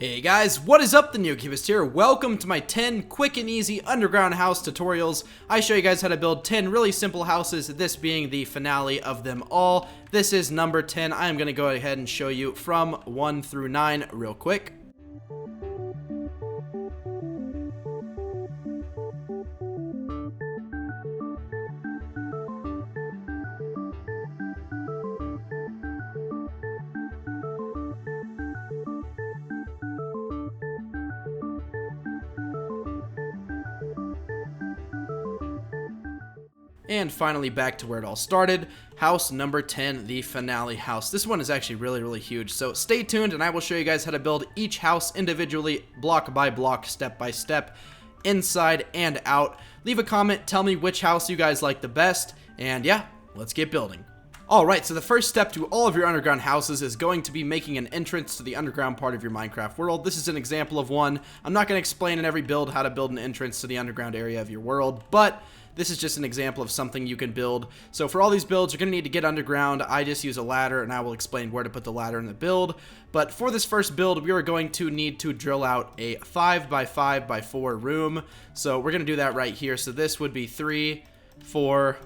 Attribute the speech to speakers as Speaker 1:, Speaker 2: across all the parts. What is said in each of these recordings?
Speaker 1: Hey guys, what is up? The NeoCubist here. Welcome to my 10 quick and easy underground house tutorials. I show you guys how to build 10 really simple houses, this being the finale of them all. This is number 10. I am going to go ahead and show you from 1 through 9 real quick. And finally back to where it all started, house number 10, the finale house. This one is actually really huge, so stay tuned and I will show you guys how to build each house individually, block by block, step by step, inside and out. Leave a comment, tell me which house you guys like the best, and yeah, let's get building. Alright, so the first step to all of your underground houses is going to be making an entrance to the underground part of your Minecraft world. This is an example of one. I'm not going to explain in every build how to build an entrance to the underground area of your world, but this is just an example of something you can build. So for all these builds, you're going to need to get underground. I just use a ladder, and I will explain where to put the ladder in the build. But for this first build, we are going to need to drill out a 5x5x4 room. So we're going to do that right here. So this would be 3, 4,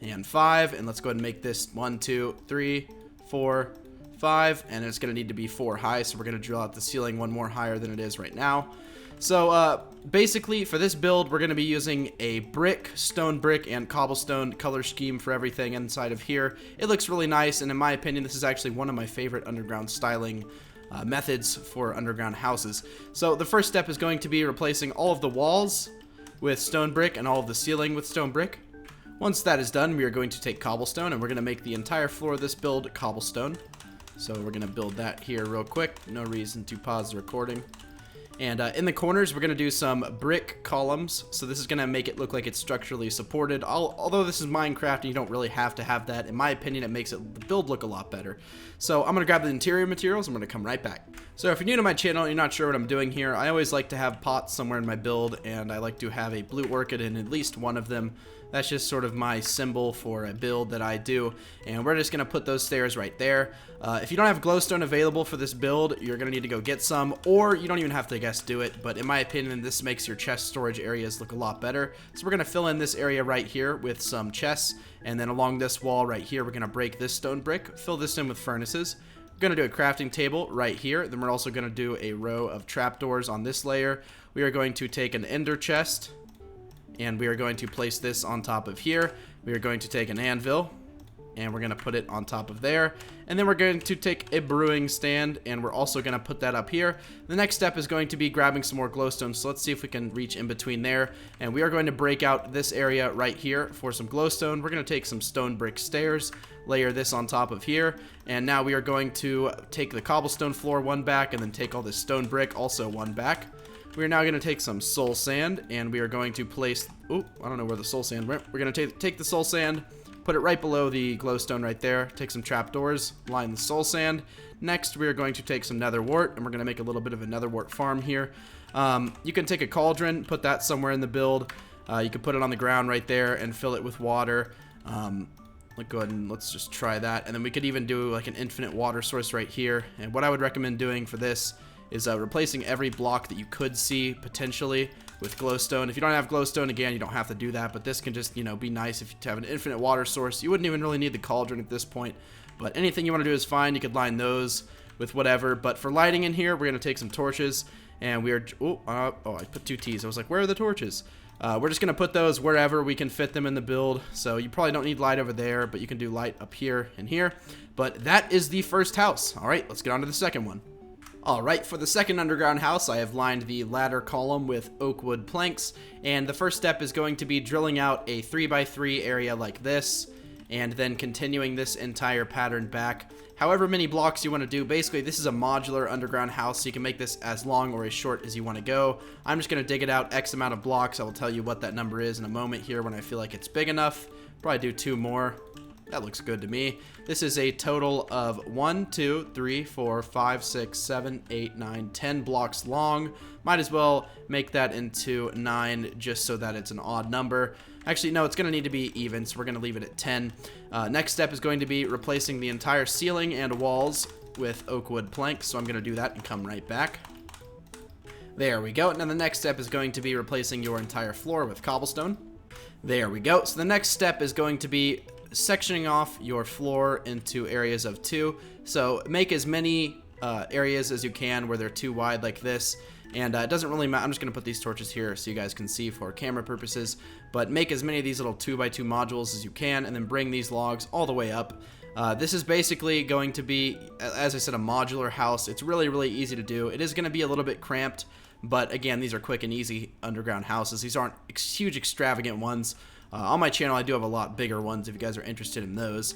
Speaker 1: and 5. And let's go ahead and make this 1, 2, 3, 4, 5. And it's going to need to be 4 high. So we're going to drill out the ceiling one more higher than it is right now. So basically for this build, we're going to be using a brick, stone brick, and cobblestone color scheme for everything inside of here. It looks really nice, and in my opinion, this is actually one of my favorite underground styling methods for underground houses. So the first step is going to be replacing all of the walls with stone brick and all of the ceiling with stone brick. Once that is done, we are going to take cobblestone, and we're going to make the entire floor of this build cobblestone. So we're going to build that here real quick. No reason to pause the recording. And in the corners, we're going to do some brick columns. So this is going to make it look like it's structurally supported. Although this is Minecraft and you don't really have to have that, in my opinion, it makes the build look a lot better. So I'm going to grab the interior materials. I'm going to come right back. So if you're new to my channel and you're not sure what I'm doing here, I always like to have pots somewhere in my build. And I like to have a blue orchid in at least one of them. That's just sort of my symbol for a build that I do. And we're just going to put those stairs right there. If you don't have glowstone available for this build, you're going to need to go get some. Or you don't even have to, I guess, do it. But in my opinion, this makes your chest storage areas look a lot better. So we're going to fill in this area right here with some chests. And then along this wall right here, we're going to break this stone brick. Fill this in with furnaces. We're going to do a crafting table right here. Then we're also going to do a row of trapdoors on this layer. We are going to take an ender chest. And we are going to place this on top of here. We are going to take an anvil, and we're going to put it on top of there. And then we're going to take a brewing stand, and we're also going to put that up here. The next step is going to be grabbing some more glowstone, so let's see if we can reach in between there. And we are going to break out this area right here for some glowstone. We're going to take some stone brick stairs, layer this on top of here, and now we are going to take the cobblestone floor one back, and then take all this stone brick also one back. We are now going to take some soul sand, and we are going to place... Oh, I don't know where the soul sand went. We're going to take the soul sand, put it right below the glowstone right there, take some trapdoors, line the soul sand. Next, we are going to take some nether wart, and we're going to make a little bit of a nether wart farm here. You can take a cauldron, put that somewhere in the build. You can put it on the ground right there and fill it with water. Let's go ahead and let's just try that. And then we could even do like an infinite water source right here. And what I would recommend doing for this is replacing every block that you could see potentially with glowstone. If you don't have glowstone, again, you don't have to do that, but this can just, you know, be nice if you have an infinite water source. You wouldn't even really need the cauldron at this point, but anything you want to do is fine. You could line those with whatever, but for lighting in here, we're going to take some torches, and we are, I put 2 T's. I was like, where are the torches? We're just going to put those wherever we can fit them in the build, so you probably don't need light over there, but you can do light up here and here. But that is the first house. All right, let's get on to the second one. Alright, for the second underground house, I have lined the ladder column with oak wood planks, and the first step is going to be drilling out a 3x3 area like this, and then continuing this entire pattern back. However many blocks you want to do, basically this is a modular underground house, so you can make this as long or as short as you want to go. I'm just going to dig it out X amount of blocks. I will tell you what that number is in a moment here when I feel like it's big enough. Probably do 2 more. That looks good to me. This is a total of 1, 2, 3, 4, 5, 6, 7, 8, 9, 10 blocks long. Might as well make that into 9 just so that it's an odd number. Actually, no, it's going to need to be even, so we're going to leave it at 10. Next step is going to be replacing the entire ceiling and walls with oak wood planks, so I'm going to do that and come right back. There we go. Now the next step is going to be replacing your entire floor with cobblestone. There we go. So the next step is going to be sectioning off your floor into areas of 2. So make as many areas as you can where they're too wide like this. And it doesn't really matter. I'm just going to put these torches here so you guys can see for camera purposes. But make as many of these little 2x2 modules as you can, and then bring these logs all the way up. This is basically going to be, as I said, a modular house. It's really, really easy to do. It is going to be a little bit cramped, but again, these are quick and easy underground houses. These aren't huge, extravagant ones. On my channel, I do have a lot bigger ones if you guys are interested in those.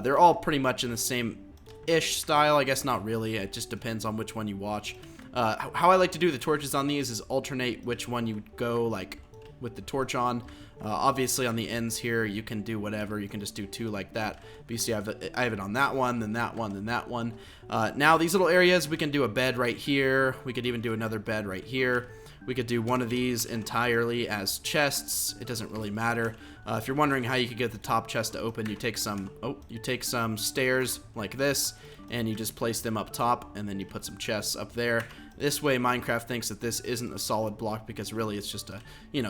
Speaker 1: They're all pretty much in the same-ish style. I guess not really. It just depends on which one you watch. How I like to do the torches on these is alternate which one you go like with the torch on. Obviously on the ends here you can do whatever. You can just do 2 like that. But you see I have it on that one, then that one, then that one. Now these little areas, we can do a bed right here. We could even do another bed right here. We could do one of these entirely as chests. It doesn't really matter. If you're wondering how you could get the top chest to open, you take some stairs like this, and you just place them up top, and then you put some chests up there. This way Minecraft thinks that this isn't a solid block because really it's just a,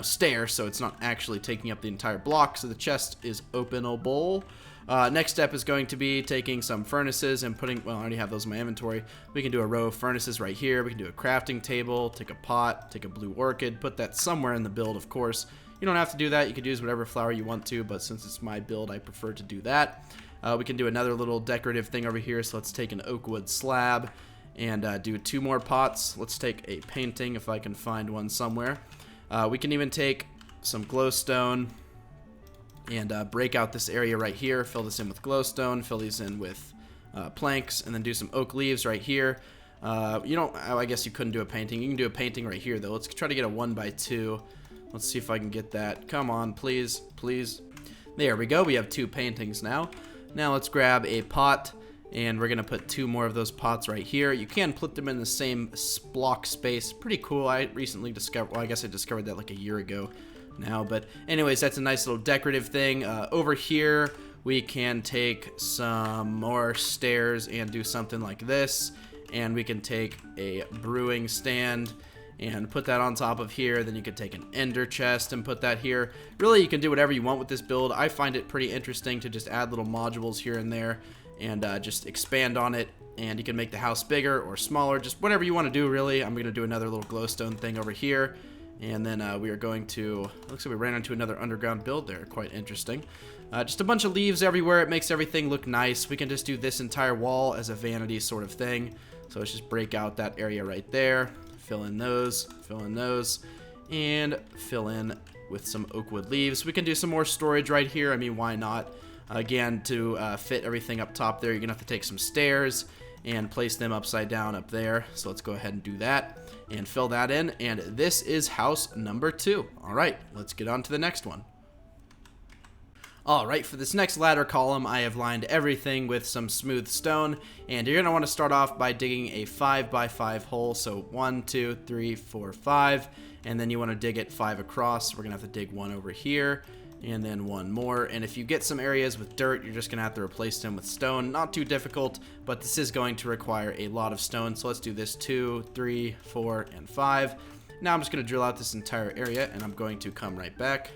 Speaker 1: stair, so it's not actually taking up the entire block, so the chest is openable. Next step is going to be taking some furnaces and putting, well, I already have those in my inventory. We can do a row of furnaces right here. We can do a crafting table, take a pot, take a blue orchid, put that somewhere in the build, of course. You don't have to do that. You could use whatever flower you want to, but since it's my build, I prefer to do that. We can do another little decorative thing over here, so let's take an oak wood slab and do 2 more pots. Let's take a painting if I can find one somewhere. We can even take some glowstone and break out this area right here, fill this in with glowstone, fill these in with planks, and then do some oak leaves right here. I guess you couldn't do a painting. You can do a painting right here, though. Let's try to get a 1x2. Let's see if I can get that. Come on, please, please. There we go. We have 2 paintings now. Now let's grab a pot, and we're going to put 2 more of those pots right here. You can put them in the same block space. Pretty cool. I recently discovered, well, I guess I discovered that like a year ago now, but anyways, that's a nice little decorative thing. Over here we can take some more stairs and do something like this, and we can take a brewing stand and put that on top of here. Then you could take an ender chest and put that here. Really, you can do whatever you want with this build. I find it pretty interesting to just add little modules here and there and just expand on it, and you can make the house bigger or smaller, just whatever you want to do, really. I'm going to do another little glowstone thing over here. And then we are going to, looks like we ran into another underground build there. Quite interesting. Just a bunch of leaves everywhere. It makes everything look nice. We can just do this entire wall as a vanity sort of thing. So let's just break out that area right there. Fill in those, and fill in with some oak wood leaves. We can do some more storage right here. I mean, why not? Again, to fit everything up top there, you're going to have to take some stairs and place them upside down up there. So let's go ahead and do that and fill that in. And this is house number 2. All right, let's get on to the next one. All right, for this next ladder column, I have lined everything with some smooth stone, and you're gonna want to start off by digging a 5x5 hole. So 1, 2, 3, 4, 5, and then you want to dig it 5 across. We're gonna have to dig 1 over here, and then 1 more. And if you get some areas with dirt, you're just gonna have to replace them with stone. Not too difficult, but this is going to require a lot of stone. So let's do this: 2, 3, 4, and 5. Now I'm just gonna drill out this entire area, and I'm going to come right back.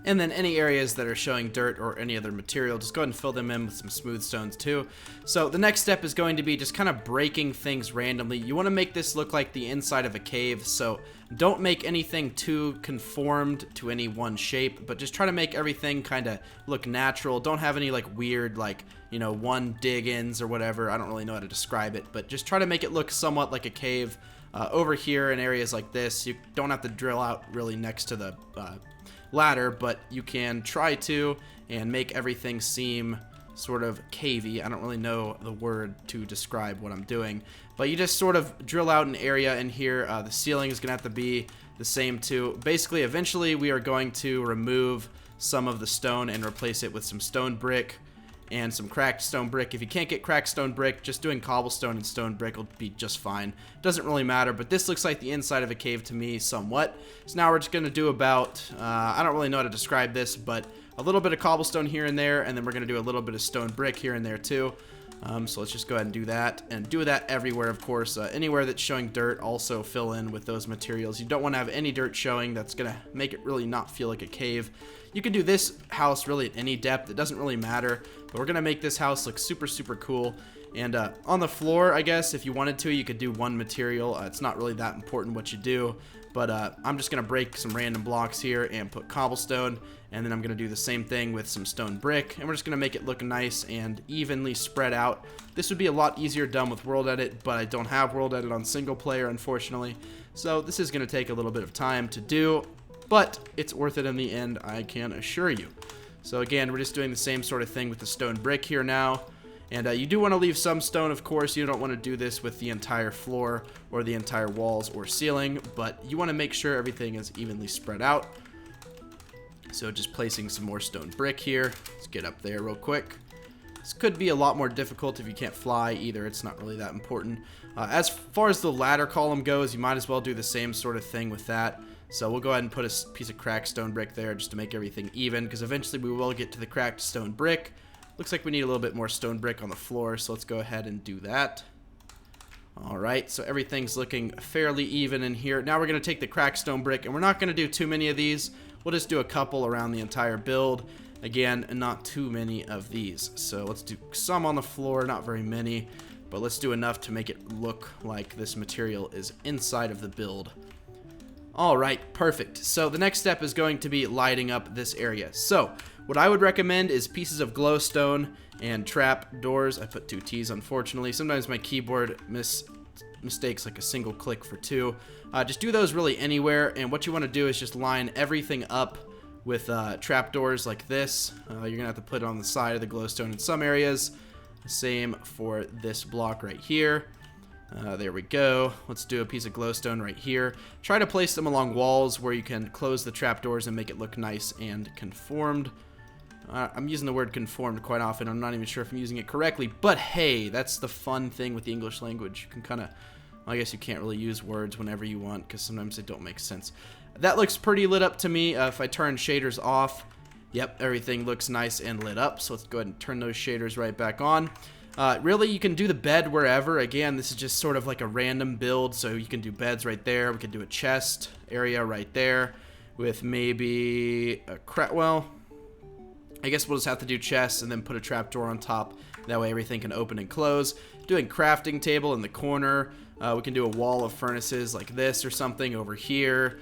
Speaker 1: And then any areas that are showing dirt or any other material, just go ahead and fill them in with some smooth stones too. So the next step is going to be just kind of breaking things randomly. You want to make this look like the inside of a cave, so don't make anything too conformed to any one shape, but just try to make everything kind of look natural. Don't have any like weird, like, one dig-ins or whatever. I don't really know how to describe it, but just try to make it look somewhat like a cave. Over here in areas like this, you don't have to drill out really next to the ladder, but you can try to and make everything seem sort of cavey. I don't really know the word to describe what I'm doing, but you just sort of drill out an area in here. The ceiling is gonna have to be the same too. Basically, eventually we are going to remove some of the stone and replace it with some stone brick and some cracked stone brick. If you can't get cracked stone brick, just doing cobblestone and stone brick will be just fine. Doesn't really matter, but this looks like the inside of a cave to me somewhat. So now we're just going to do about, I don't really know how to describe this, but a little bit of cobblestone here and there, and then we're going to do a little bit of stone brick here and there too. So let's just go ahead and do that, and do that everywhere, of course. Anywhere that's showing dirt, also fill in with those materials. You don't want to have any dirt showing. That's going to make it really not feel like a cave. You can do this house really at any depth. It doesn't really matter, but we're going to make this house look super, super cool. And on the floor, I guess, if you wanted to, you could do one material. It's not really that important what you do, but I'm just going to break some random blocks here and put cobblestone, and then I'm going to do the same thing with some stone brick, and we're just going to make it look nice and evenly spread out. This would be a lot easier done with World Edit, but I don't have World Edit on single player, unfortunately, so this is going to take a little bit of time to do, but it's worth it in the end, I can assure you. So again, we're just doing the same sort of thing with the stone brick here now. And you do want to leave some stone, of course. You don't want to do this with the entire floor or the entire walls or ceiling, but you want to make sure everything is evenly spread out. So just placing some more stone brick here. Let's get up there real quick. This could be a lot more difficult if you can't fly either. It's not really that important. As far as the ladder column goes, you might as well do the same sort of thing with that. So we'll go ahead and put a piece of cracked stone brick there just to make everything even, because eventually we will get to the cracked stone brick. Looks like we need a little bit more stone brick on the floor, so let's go ahead and do that. Alright, so everything's looking fairly even in here. Now we're going to take the cracked stone brick, and we're not going to do too many of these. We'll just do a couple around the entire build. Again, not too many of these. So let's do some on the floor, not very many, but let's do enough to make it look like this material is inside of the build. Alright, perfect. So the next step is going to be lighting up this area. So what I would recommend is pieces of glowstone and trap doors. I put 2 T's, unfortunately. Sometimes my keyboard mistakes like a single click for 2. Just do those really anywhere, and what you want to do is just line everything up with trap doors like this. You're going to have to put it on the side of the glowstone in some areas. Same for this block right here. There we go. Let's do a piece of glowstone right here. Try to place them along walls where you can close the trapdoors and make it look nice and conformed. I'm using the word conformed quite often. I'm not even sure if I'm using it correctly, but hey, that's the fun thing with the English language. You can kind of, I guess you can't really use words whenever you want because sometimes they don't make sense. That looks pretty lit up to me. If I turn shaders off, yep, everything looks nice and lit up. So let's go ahead and turn those shaders right back on. Really, you can do the bed wherever. Again, this is just sort of like a random build, so you can do beds right there. We could do a chest area right there with maybe a well, I guess we'll just have to do chests and then put a trapdoor on top. That way everything can open and close. Doing crafting table in the corner. We can do a wall of furnaces like this or something over here.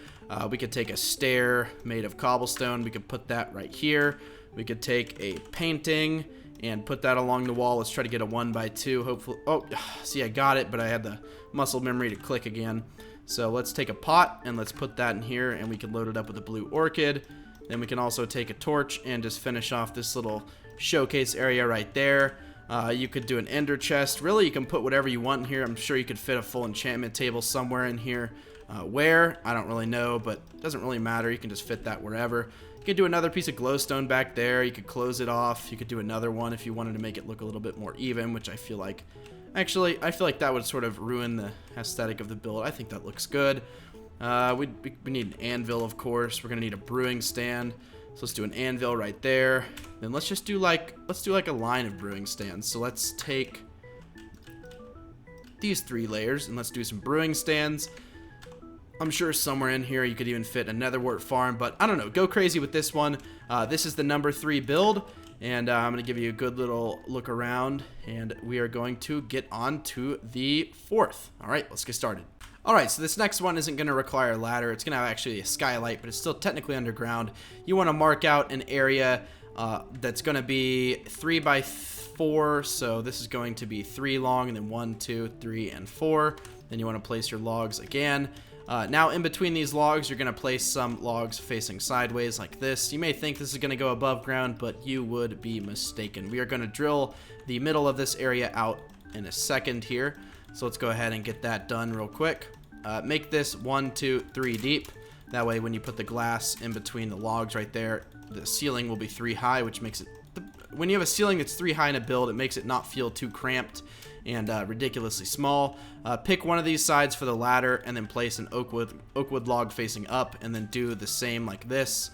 Speaker 1: We could take a stair made of cobblestone. We could put that right here. We could take a painting and put that along the wall. Let's try to get a 1x2, hopefully. Oh, see, I got it, but I had the muscle memory to click again. So let's take a pot and let's put that in here, and we can load it up with a blue orchid. Then we can also take a torch and just finish off this little showcase area right there. You could do an ender chest. Really, you can put whatever you want in here. I'm sure you could fit a full enchantment table somewhere in here. Where? I don't really know, but it doesn't really matter. You can just fit that wherever. You could do another piece of glowstone back there. You could close it off. You could do another one if you wanted to make it look a little bit more even, which I feel like... Actually, I feel like that would sort of ruin the aesthetic of the build. I think that looks good. We need an anvil, of course. We're going to need a brewing stand. So let's do an anvil right there. Then let's just do like... Let's do like a line of brewing stands. So let's take these 3 layers and let's do some brewing stands. I'm sure somewhere in here you could even fit a netherwort farm, but I don't know. Go crazy with this one. This is the number 3 build, and I'm going to give you a good little look around, and we are going to get on to the 4th. All right, let's get started. All right, so this next one isn't going to require a ladder. It's going to have actually a skylight, but it's still technically underground. You want to mark out an area that's going to be 3x4, so this is going to be 3 long, and then 1, 2, 3, and 4. Then you want to place your logs again. Now, in between these logs, you're going to place some logs facing sideways like this. You may think this is going to go above ground, but you would be mistaken. We are going to drill the middle of this area out in a second here. So let's go ahead and get that done real quick. Make this 1, 2, 3 deep. That way, when you put the glass in between the logs right there, the ceiling will be 3 high, which makes it... When you have a ceiling that's 3 high in a build, it makes it not feel too cramped and ridiculously small. Pick one of these sides for the ladder and then place an oak wood log facing up, and then do the same like this.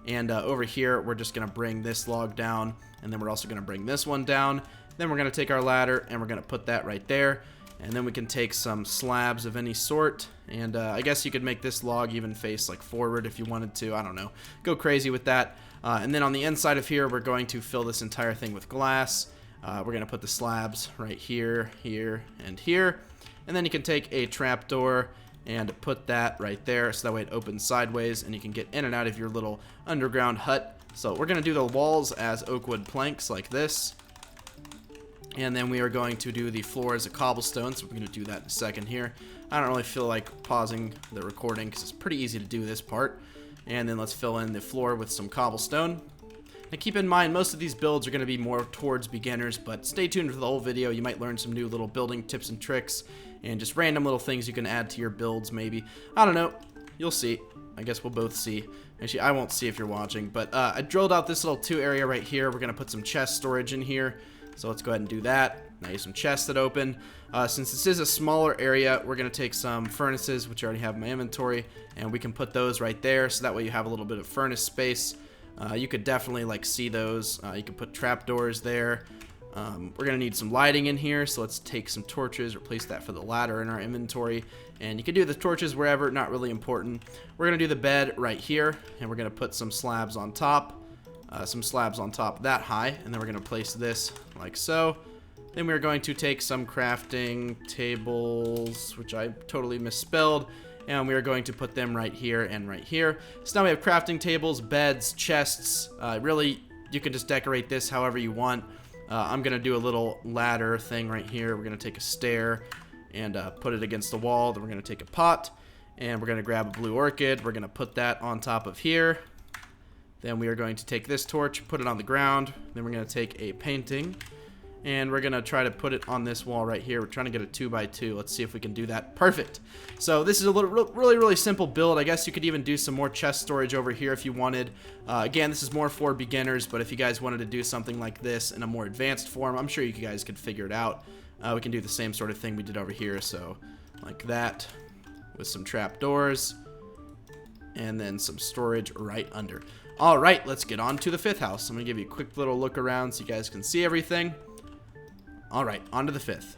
Speaker 1: And over here, we're just going to bring this log down, and then we're also going to bring this one down. Then we're going to take our ladder and we're going to put that right there. And then we can take some slabs of any sort. And I guess you could make this log even face like forward if you wanted to. I don't know. Go crazy with that. And then on the inside of here, we're going to fill this entire thing with glass. We're going to put the slabs right here, here, and here. And then you can take a trapdoor and put that right there so that way it opens sideways and you can get in and out of your little underground hut. So we're going to do the walls as oak wood planks like this. And then we are going to do the floor as a cobblestone, so we're going to do that in a second here. I don't really feel like pausing the recording because it's pretty easy to do this part. And then let's fill in the floor with some cobblestone. Now keep in mind, most of these builds are going to be more towards beginners, but stay tuned for the whole video. You might learn some new little building tips and tricks and just random little things you can add to your builds maybe. I don't know. You'll see. I guess we'll both see. Actually, I won't see if you're watching, but I drilled out this little 2 area right here. We're going to put some chest storage in here. So let's go ahead and do that. Now you have some chests that open. Since this is a smaller area, we're going to take some furnaces, which I already have in my inventory, and we can put those right there, so that way you have a little bit of furnace space. You could definitely like see those. You can put trapdoors there. We're going to need some lighting in here, so let's take some torches, replace that for the ladder in our inventory. And you can do the torches wherever, not really important. We're going to do the bed right here, and we're going to put some slabs on top. That high, and then we're going to place this like so. Then we're going to take some crafting tables, which I totally misspelled, and we are going to put them right here and right here. So now we have crafting tables, beds, chests. Really, you can just decorate this however you want. I'm going to do a little ladder thing right here. We're going to take a stair and put it against the wall. Then we're going to take a pot, and we're going to grab a blue orchid. We're going to put that on top of here. Then we are going to take this torch, put it on the ground. Then we're going to take a painting, and we're going to try to put it on this wall right here. We're trying to get a 2x2. Let's see if we can do that. Perfect. So this is a really simple build. I guess you could even do some more chest storage over here if you wanted. Again, this is more for beginners, but if you guys wanted to do something like this in a more advanced form, I'm sure you guys could figure it out. We can do the same sort of thing we did over here. So like that with some trapdoors and then some storage right under. All right, let's get on to the 5th house. I'm going to give you a quick little look around so you guys can see everything. All right, on to the 5th.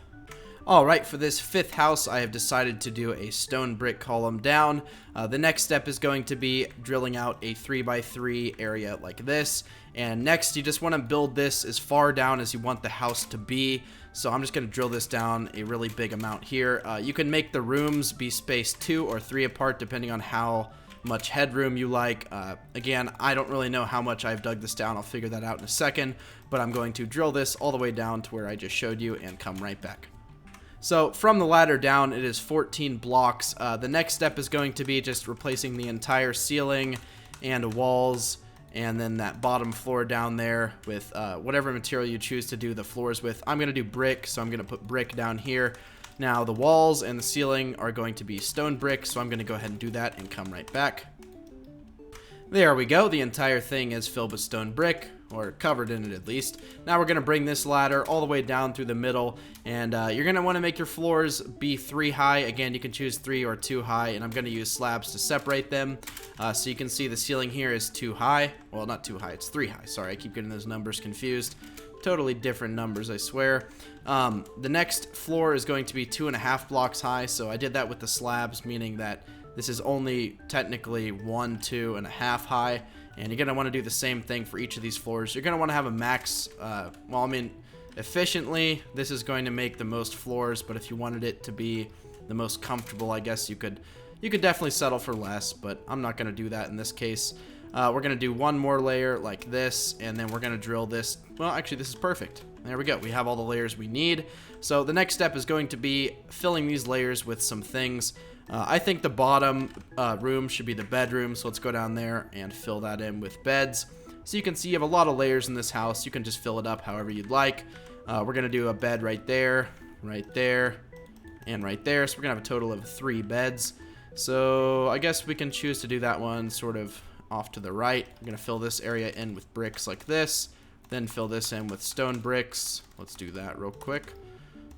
Speaker 1: All right, for this 5th house, I have decided to do a stone brick column down. The next step is going to be drilling out a 3x3 area like this. And next, you just want to build this as far down as you want the house to be. So I'm just going to drill this down a really big amount here. You can make the rooms be spaced 2 or 3 apart depending on how much headroom you like. Again, I don't really know how much I've dug this down. I'll figure that out in a second, but I'm going to drill this all the way down to where I just showed you and come right back. So from the ladder down, it is 14 blocks. The next step is going to be just replacing the entire ceiling and walls, and then that bottom floor down there with whatever material you choose to do the floors with. I'm going to do brick, so I'm going to put brick down here. Now, the walls and the ceiling are going to be stone brick, so I'm going to go ahead and do that and come right back. There we go. The entire thing is filled with stone brick, or covered in it at least. Now we're going to bring this ladder all the way down through the middle, and you're going to want to make your floors be 3 high. Again, you can choose 3 or 2 high, and I'm going to use slabs to separate them. So you can see the ceiling here is 2 high. Well, not 2 high, it's 3 high. Sorry, I keep getting those numbers confused. Totally different numbers, I swear. The next floor is going to be 2.5 blocks high, so I did that with the slabs, meaning that this is only technically 1, 2.5 high, and you're going to want to do the same thing for each of these floors. You're going to want to have a max, efficiently, this is going to make the most floors, but if you wanted it to be the most comfortable, I guess you could definitely settle for less, but I'm not going to do that in this case. We're going to do one more layer like this, and then we're going to drill this. Well, actually, this is perfect. There we go. We have all the layers we need. So the next step is going to be filling these layers with some things. I think the bottom room should be the bedroom, so let's go down there and fill that in with beds. So you can see you have a lot of layers in this house. You can just fill it up however you'd like. We're going to do a bed right there, and right there. So we're going to have a total of 3 beds. So I guess we can choose to do that one sort of off to the right. I'm going to fill this area in with bricks like this, then fill this in with stone bricks. Let's do that real quick.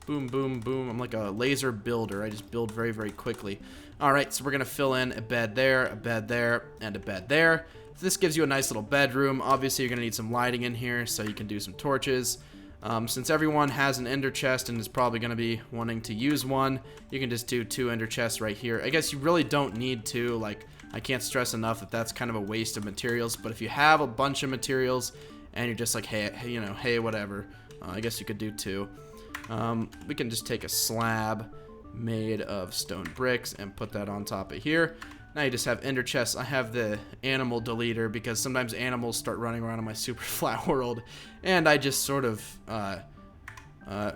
Speaker 1: Boom, boom, boom. I'm like a laser builder. I just build very, very quickly. All right, so we're going to fill in a bed there, a bed there, and a bed there. So this gives you a nice little bedroom. Obviously, you're going to need some lighting in here, so you can do some torches. Since everyone has an ender chest and is probably going to be wanting to use one, you can just do 2 ender chests right here. I guess you really don't need to. Like, I can't stress enough that that's kind of a waste of materials. But if you have a bunch of materials and you're just like, hey, you know, hey, whatever, I guess you could do 2. We can just take a slab made of stone bricks and put that on top of here. Now you just have ender chests. I have the animal deleter because sometimes animals start running around in my super flat world, and I just sort of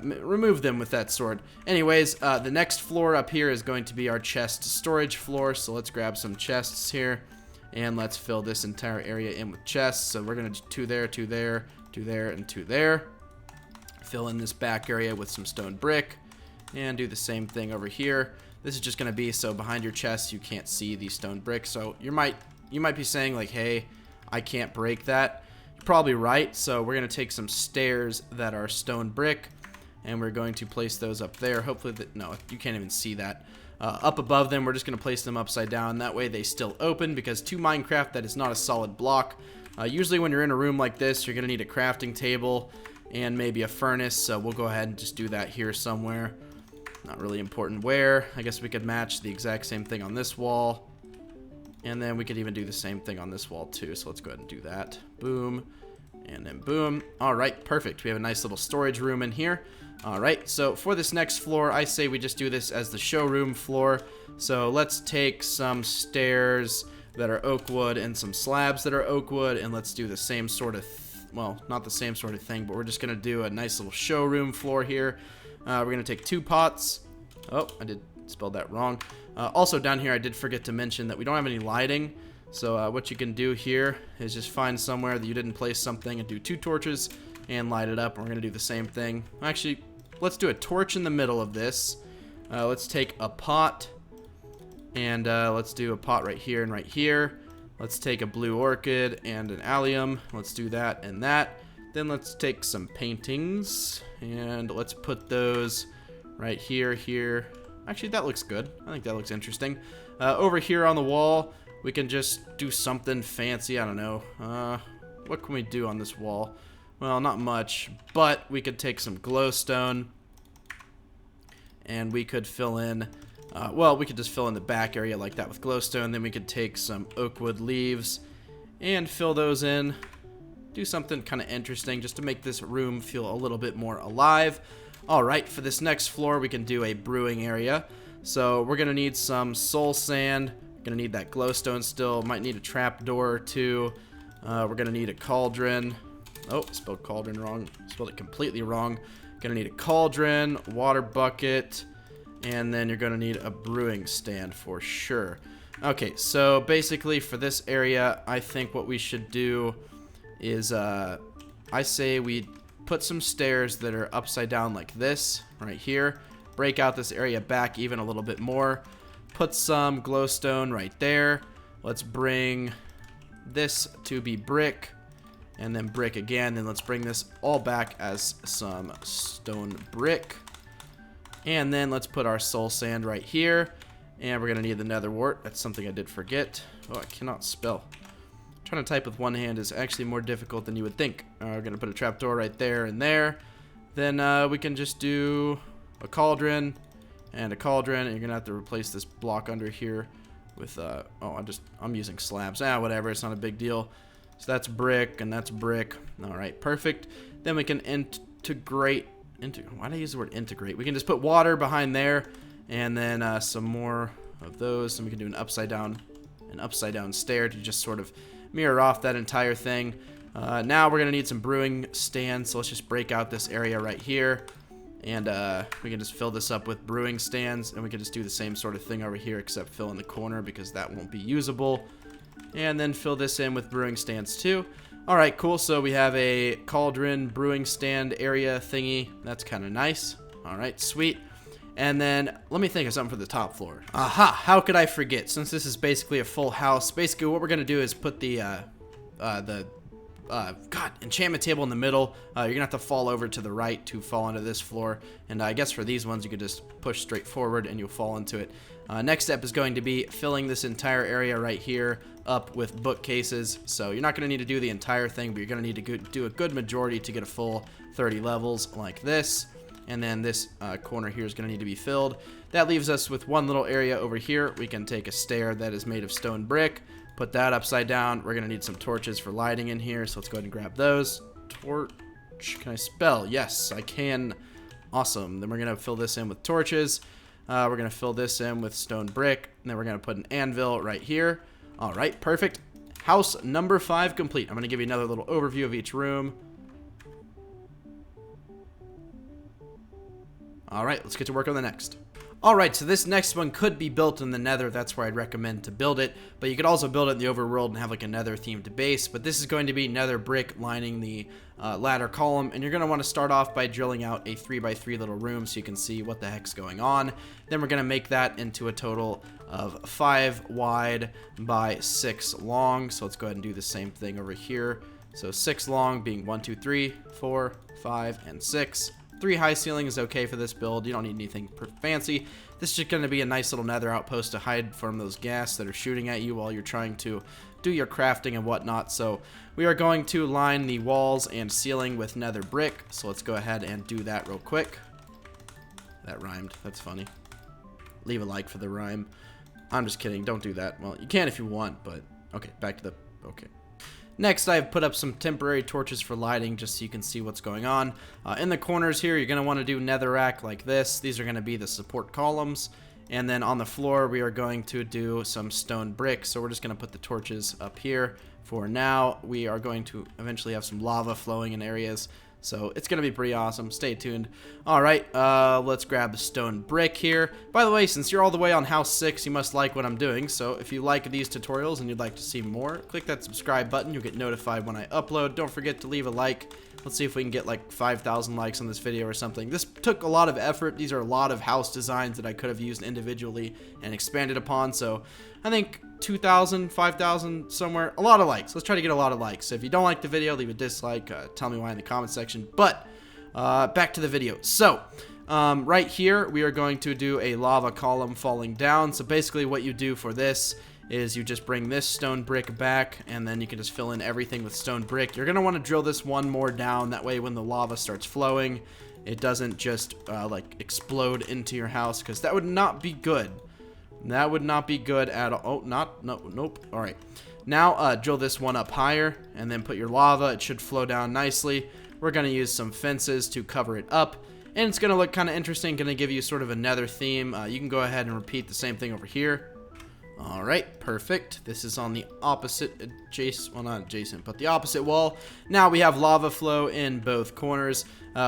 Speaker 1: remove them with that sword. Anyways, the next floor up here is going to be our chest storage floor, so let's grab some chests here, and let's fill this entire area in with chests. So we're going to do 2 there, 2 there, 2 there, and 2 there. Fill in this back area with some stone brick, and do the same thing over here. This is just going to be so behind your chest you can't see these stone bricks. So you might be saying like, hey, I can't break that. You're probably right. So we're going to take some stairs that are stone brick, and we're going to place those up there. Hopefully, no, you can't even see that. Up above them, we're just going to place them upside down. That way they still open, because to Minecraft, that is not a solid block. Usually when you're in a room like this, you're going to need a crafting table and maybe a furnace. So we'll go ahead and just do that here somewhere. Not really important where. I guess we could match the exact same thing on this wall. And then we could even do the same thing on this wall too. So let's go ahead and do that. Boom. And then boom. Alright, perfect. We have a nice little storage room in here. Alright, so for this next floor, I say we just do this as the showroom floor. So let's take some stairs that are oak wood and some slabs that are oak wood. And let's do the same sort of, well, not the same sort of thing, but we're just going to do a nice little showroom floor here. We're going to take 2 pots. Oh, I did spell that wrong. Also down here, I did forget to mention that we don't have any lighting. So what you can do here is just find somewhere that you didn't place something and do 2 torches and light it up. And we're going to do the same thing. Actually, let's do a torch in the middle of this. Let's take a pot, and let's do a pot right here and right here. Let's take a blue orchid and an allium. Let's do that and that. Then let's take some paintings, and let's put those right here, here. Actually, that looks good. I think that looks interesting. Over here on the wall, we can just do something fancy. I don't know. What can we do on this wall? Well, not much, but we could take some glowstone, and we could fill in, well, we could just fill in the back area like that with glowstone. Then we could take some oak wood leaves and fill those in. Do something kind of interesting just to make this room feel a little bit more alive. Alright, for this next floor, we can do a brewing area. So we're going to need some soul sand. Going to need that glowstone still. Might need a trapdoor or 2. We're going to need a cauldron. Oh, spelled cauldron wrong. Spelled it completely wrong. Going to need a cauldron, water bucket, and then you're going to need a brewing stand for sure. Okay, so basically for this area, I think what we should do is I say we put some stairs that are upside down like this right here, break out this area back even a little bit more, put some glowstone right there. Let's bring this to be brick, and then brick again. Then let's bring this all back as some stone brick, and then let's put our soul sand right here, and we're gonna need the nether wart. That's something I did forget. Oh, I cannot spell. Trying to type with one hand is actually more difficult than you would think. We're going to put a trapdoor right there and there. Then we can just do a cauldron and a cauldron. And you're going to have to replace this block under here with, I'm using slabs. Whatever, it's not a big deal. So that's brick and that's brick. All right, perfect. Then we can integrate. Why did I use the word integrate? We can just put water behind there, and then some more of those. And we can do an upside down stair to just sort of mirror off that entire thing. Now we're gonna need some brewing stands, so let's just break out this area right here, and we can just fill this up with brewing stands, and we can just do the same sort of thing over here except fill in the corner because that won't be usable, and then fill this in with brewing stands too. Alright, cool. So we have a cauldron brewing stand area thingy. That's kind of nice. Alright, sweet. And then let me think of something for the top floor. Aha, how could I forget? Since this is basically a full house, basically what we're going to do is put the enchantment table in the middle. You're going to have to fall over to the right to fall into this floor. And I guess for these ones, you could just push straight forward and you'll fall into it. Next step is going to be filling this entire area right here up with bookcases. So you're not going to need to do the entire thing, but you're going to need to do a good majority to get a full 30 levels like this. And then this corner here is going to need to be filled. That leaves us with one little area over here. We can take a stair that is made of stone brick, put that upside down. We're going to need some torches for lighting in here, so let's go ahead and grab those. Torch, can I spell? Yes, I can. Awesome. Then we're going to fill this in with torches. We're going to fill this in with stone brick, and then we're going to put an anvil right here. All right, perfect. House number 5 complete. I'm going to give you another little overview of each room. All right, let's get to work on the next. All right, so this next one could be built in the nether. That's where I'd recommend to build it, but you could also build it in the overworld and have like a nether themed base. But this is going to be nether brick lining the ladder column, and you're going to want to start off by drilling out a 3x3 little room so you can see what the heck's going on. Then we're going to make that into a total of 5 wide by 6 long. So let's go ahead and do the same thing over here. So 6 long being 1, 2, 3, 4, 5, and 6. 3 high ceiling is okay for this build. You don't need anything fancy. This is just going to be a nice little nether outpost to hide from those ghasts that are shooting at you while you're trying to do your crafting and whatnot. So we are going to line the walls and ceiling with nether brick. So let's go ahead and do that real quick. That rhymed. That's funny. Leave a like for the rhyme. I'm just kidding. Don't do that. Well, you can if you want, but okay, back to the... Okay. Next, I've put up some temporary torches for lighting just so you can see what's going on. In the corners here, you're going to want to do netherrack like this. These are going to be the support columns. And then on the floor, we are going to do some stone brick. So we're just going to put the torches up here for now. We are going to eventually have some lava flowing in areas. So it's going to be pretty awesome. Stay tuned. All right, let's grab the stone brick here. By the way, since you're all the way on house 6, you must like what I'm doing. So if you like these tutorials and you'd like to see more, click that subscribe button. You'll get notified when I upload. Don't forget to leave a like. Let's see if we can get like 5,000 likes on this video or something. This took a lot of effort. These are a lot of house designs that I could have used individually and expanded upon. So I think 2,000, 5,000 somewhere. A lot of likes. Let's try to get a lot of likes. So if you don't like the video, leave a dislike. Tell me why in the comment section. But back to the video. So right here, we are going to do a lava column falling down. So basically what you do for this is you just bring this stone brick back, and then you can just fill in everything with stone brick. You're going to want to drill this one more down. That way when the lava starts flowing, it doesn't just like explode into your house, because that would not be good. That would not be good at all. Oh, nope. All right. Now drill this one up higher, and then put your lava. It should flow down nicely. We're going to use some fences to cover it up, and it's going to look kind of interesting. Going to give you sort of a nether theme. You can go ahead and repeat the same thing over here. Alright, perfect. This is on the opposite adjacent, well not adjacent, but the opposite wall. Now we have lava flow in both corners.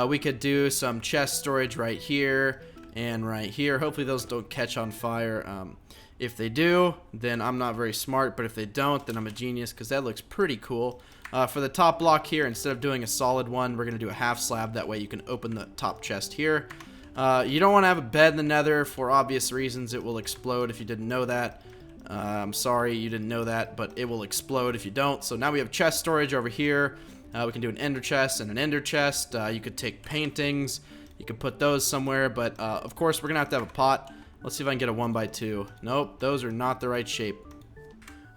Speaker 1: We could do some chest storage right here and right here. Hopefully those don't catch on fire. If they do, then I'm not very smart, but if they don't, then I'm a genius, because that looks pretty cool. For the top block here, instead of doing a solid one, we're going to do a half slab. That way you can open the top chest here. You don't want to have a bed in the nether for obvious reasons. It will explode if you didn't know that. I'm sorry you didn't know that, but it will explode if you don't. So now we have chest storage over here. We can do an ender chest and an ender chest. You could take paintings. You could put those somewhere, but of course we're going to have a pot. Let's see if I can get a 1x2. Nope, those are not the right shape.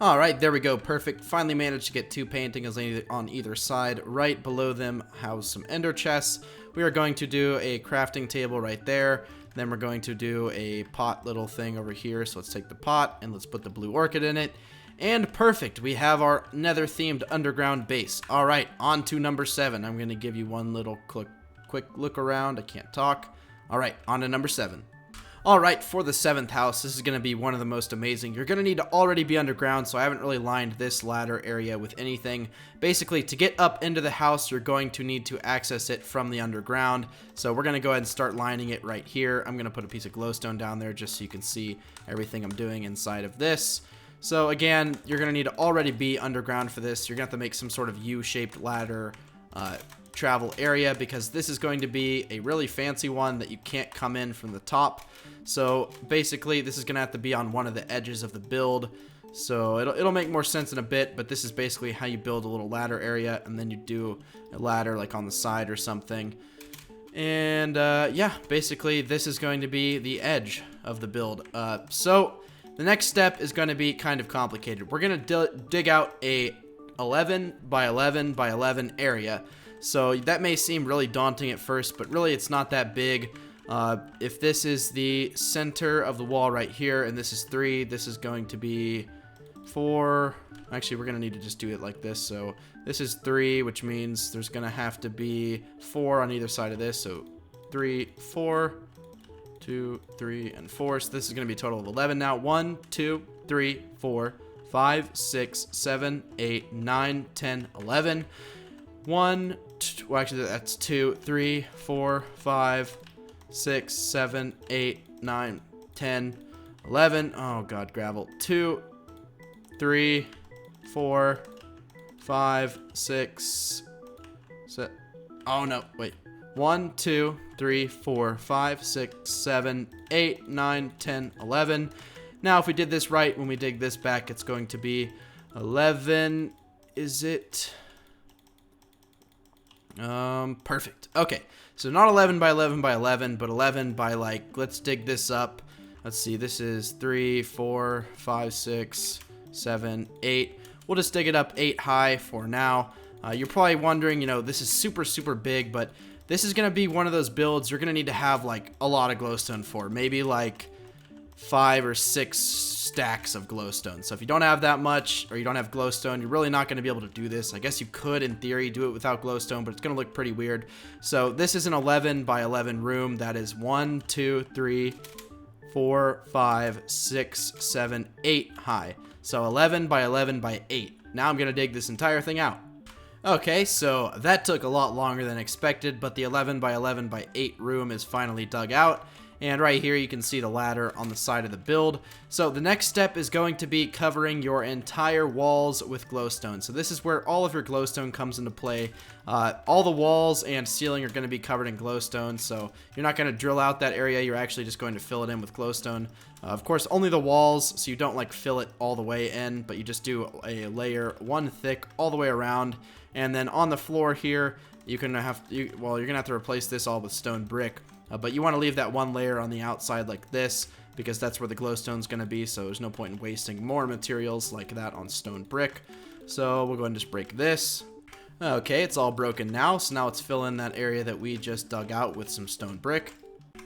Speaker 1: Alright, there we go. Perfect. Finally managed to get 2 paintings on either side. Right below them house some ender chests. We are going to do a crafting table right there. Then we're going to do a pot little thing over here. So let's take the pot and let's put the blue orchid in it. And perfect. We have our nether themed underground base. Alright, on to number 7. I'm going to give you one little quick look around. I can't talk. Alright, on to number 7. Alright, for the 7th house, this is going to be one of the most amazing. You're going to need to already be underground, so I haven't really lined this ladder area with anything. Basically, to get up into the house, you're going to need to access it from the underground. So we're going to go ahead and start lining it right here. I'm going to put a piece of glowstone down there just so you can see everything I'm doing inside of this. So again, you're going to need to already be underground for this. You're going to have to make some sort of U-shaped ladder travel area, because this is going to be a really fancy one that you can't come in from the top. So basically this is gonna have to be on one of the edges of the build, so it'll make more sense in a bit. But this is basically how you build a little ladder area, and then you do a ladder like on the side or something. And yeah, basically this is going to be the edge of the build. So the next step is going to be kind of complicated. We're going to dig out a 11 by 11 by 11 area. So that may seem really daunting at first, but really it's not that big. If this is the center of the wall right here, and this is 3, this is going to be 4. Actually, we're going to need to just do it like this. So this is 3, which means there's going to have to be 4 on either side of this. So 3, 4, 2, 3, and 4. So this is going to be a total of 11 now. 1, 2, 3, 4, 5, 6, 7, 8, 9, 10, 11. 1, well, actually, that's 2, 3, 4, 5, 6, 7, 8, 9, 10, 11. Oh, God, gravel. 2, 3, 4, 5, 6, 7. Oh, no, wait. 1, 2, 3, 4, 5, 6, 7, 8, 9, 10, 11. Now, if we did this right, when we dig this back, it's going to be 11. Is it? Perfect. Okay, so not 11 by 11 by 11, but 11 by, like, let's dig this up. Let's see, this is 3, 4, 5, 6, 7, 8. We'll just dig it up 8 high for now. You're probably wondering, you know, this is super, super big, but this is going to be one of those builds you're going to need to have, like, a lot of glowstone for. Maybe, like, 5 or 6 stacks of glowstone. So if you don't have that much, or you don't have glowstone, you're really not going to be able to do this. I guess you could, in theory, do it without glowstone, but it's going to look pretty weird. So this is an 11 by 11 room that is 1, 2, 3, 4, 5, 6, 7, 8 high. So 11 by 11 by 8. Now I'm going to dig this entire thing out. Okay, so that took a lot longer than expected, but the 11 by 11 by 8 room is finally dug out. And right here you can see the ladder on the side of the build. So the next step is going to be covering your entire walls with glowstone. So this is where all of your glowstone comes into play. All the walls and ceiling are going to be covered in glowstone. So you're not going to drill out that area. You're actually just going to fill it in with glowstone. Of course, only the walls, so you don't like fill it all the way in, but you just do a layer 1 thick all the way around. And then on the floor here, you're going to have to replace this all with stone brick. But you want to leave that 1 layer on the outside like this, because that's where the glowstone's going to be, so there's no point in wasting more materials like that on stone brick. So we'll go ahead and just break this. Okay, it's all broken now, so now let's fill in that area that we just dug out with some stone brick.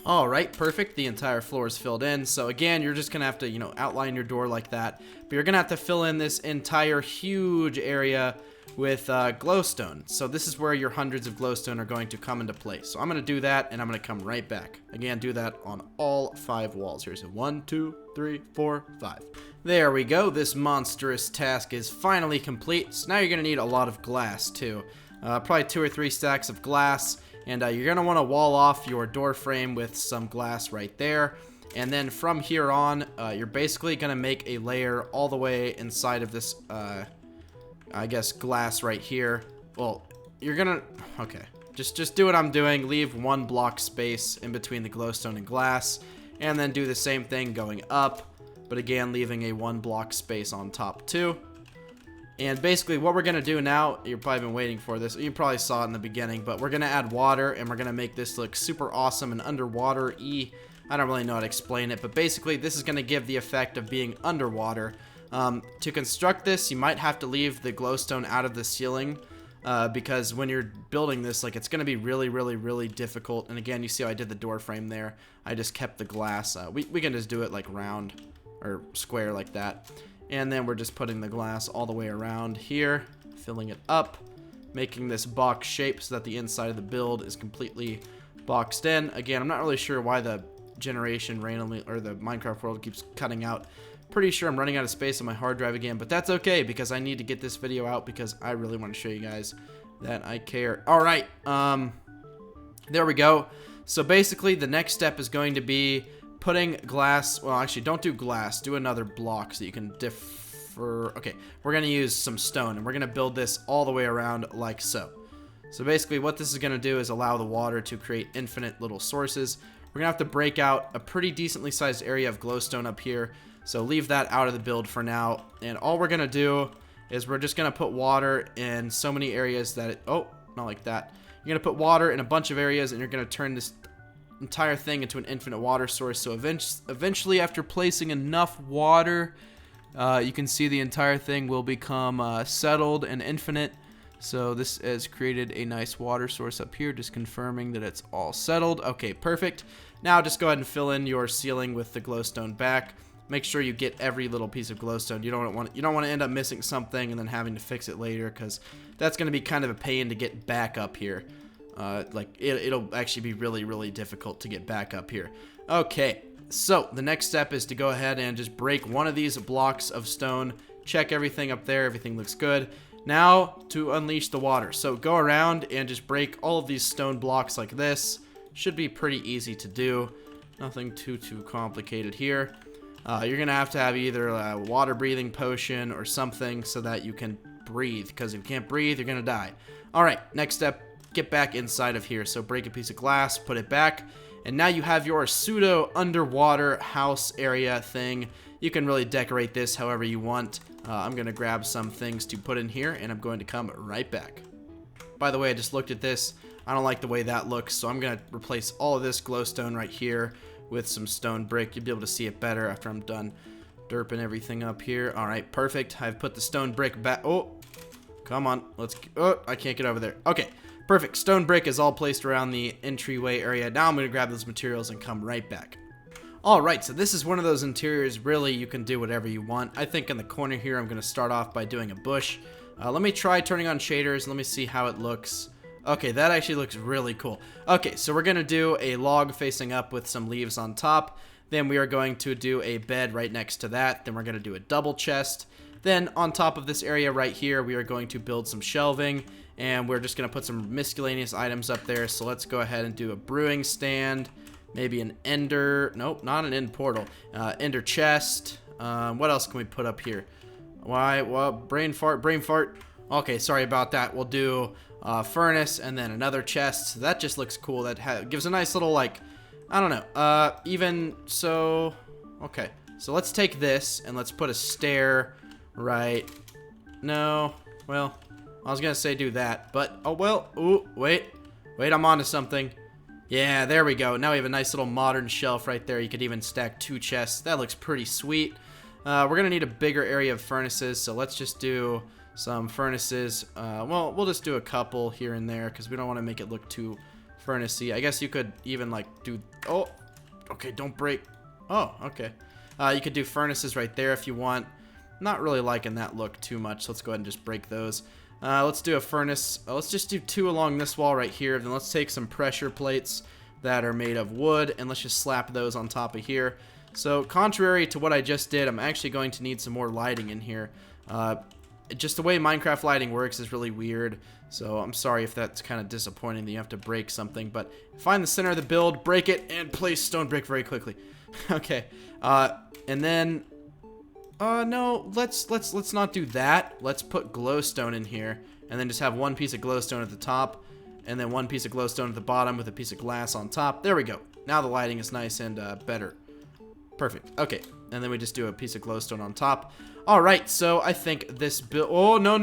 Speaker 1: Alright, perfect. The entire floor is filled in. So again, you're just going to have to, you know, outline your door like that. But you're going to have to fill in this entire huge area with glowstone. So this is where your hundreds of glowstone are going to come into play. So I'm going to do that, and I'm going to come right back. Again, do that on all 5 walls. Here's a 1, 2, 3, 4, 5. There we go. This monstrous task is finally complete. So now you're going to need a lot of glass too. Probably 2 or 3 stacks of glass. And you're going to want to wall off your door frame with some glass right there. And then from here on, you're basically going to make a layer all the way inside of this, I guess, glass right here. Well, you're going to... Okay. Just do what I'm doing. Leave 1 block space in between the glowstone and glass. And then do the same thing going up. But again, leaving a 1 block space on top too. And basically what we're going to do now, you've probably been waiting for this, you probably saw it in the beginning, but we're going to add water, and we're going to make this look super awesome and underwater-y. I don't really know how to explain it, but basically this is going to give the effect of being underwater. To construct this, you might have to leave the glowstone out of the ceiling, because when you're building this, like, it's going to be really, really, really difficult. And again, you see how I did the door frame there. I just kept the glass. We can just do it like round or square like that. And then we're just putting the glass all the way around here, filling it up, making this box shape so that the inside of the build is completely boxed in. Again, I'm not really sure why the generation randomly, or the Minecraft world, keeps cutting out. Pretty sure I'm running out of space on my hard drive again, but that's okay, because I need to get this video out because I really want to show you guys that I care. Alright, there we go. So basically the next step is going to be putting glass, well, actually, don't do glass, do another block so you can differ. Okay, we're going to use some stone, and we're going to build this all the way around like so. So basically what this is going to do is allow the water to create infinite little sources. We're going to have to break out a pretty decently sized area of glowstone up here, so leave that out of the build for now. And all we're going to do is we're just going to put water in so many areas that it, oh, not like that. You're going to put water in a bunch of areas, and you're going to turn this entire thing into an infinite water source. So eventually, after placing enough water, you can see the entire thing will become settled and infinite. So this has created a nice water source up here, just confirming that it's all settled. Okay, perfect. Now just go ahead and fill in your ceiling with the glowstone back. Make sure you get every little piece of glowstone. You don't want to end up missing something and then having to fix it later, because that's going to be kind of a pain to get back up here. It'll actually be really, really difficult to get back up here. Okay, so the next step is to go ahead and just break one of these blocks of stone. Check everything up there. Everything looks good. Now to unleash the water. So go around and just break all of these stone blocks like this. Should be pretty easy to do. Nothing too complicated here. You're going to have either a water breathing potion or something so that you can breathe, because if you can't breathe, you're going to die. Alright, next step, get back inside of here. So break a piece of glass, put it back, and now you have your pseudo underwater house area thing. You can really decorate this however you want. I'm going to grab some things to put in here, and I'm going to come right back. By the way, I just looked at this. I don't like the way that looks, so I'm going to replace all of this glowstone right here with some stone brick. You'll be able to see it better after I'm done derping everything up here. All right, perfect. I've put the stone brick back. Oh, come on. Oh, I can't get over there. Okay, perfect. Stone brick is all placed around the entryway area. Now I'm going to grab those materials and come right back. Alright, so this is one of those interiors, really, you can do whatever you want. I think in the corner here, I'm going to start off by doing a bush. Let me try turning on shaders. Let me see how it looks. Okay, that actually looks really cool. Okay, so we're going to do a log facing up with some leaves on top. Then we are going to do a bed right next to that. Then we're going to do a double chest. Then on top of this area right here, we are going to build some shelving. And we're just going to put some miscellaneous items up there. So let's go ahead and do a brewing stand. Maybe an ender, nope, not an end portal, ender chest. What else can we put up here? Why, well, brain fart. Okay, sorry about that. We'll do furnace and then another chest. That just looks cool. That gives a nice little, like, I don't know, even so, okay. So let's take this and let's put a stair right, no, well, I was gonna say do that, but, oh, well, ooh, wait, I'm onto something. Yeah, there we go. Now we have a nice little modern shelf right there. You could even stack 2 chests. That looks pretty sweet. We're going to need a bigger area of furnaces, so let's just do some furnaces. Well, we'll just do a couple here and there because we don't want to make it look too furnace-y. I guess you could even, like, do... Oh, okay, don't break. Oh, okay. You could do furnaces right there if you want. Not really liking that look too much, so let's go ahead and just break those. Let's do a furnace. Let's just do 2 along this wall right here. Then let's take some pressure plates that are made of wood, and let's just slap those on top of here. So, contrary to what I just did, I'm actually going to need some more lighting in here. Just the way Minecraft lighting works is really weird, so I'm sorry if that's kind of disappointing that you have to break something, but find the center of the build, break it, and place stone brick very quickly. Okay, and then... no, let's not do that. Let's put glowstone in here, and then just have 1 piece of glowstone at the top, and then 1 piece of glowstone at the bottom with a piece of glass on top. There we go. Now the lighting is nice and better. Perfect. Okay, and then we just do a piece of glowstone on top. All right, so I think this build... Oh, no.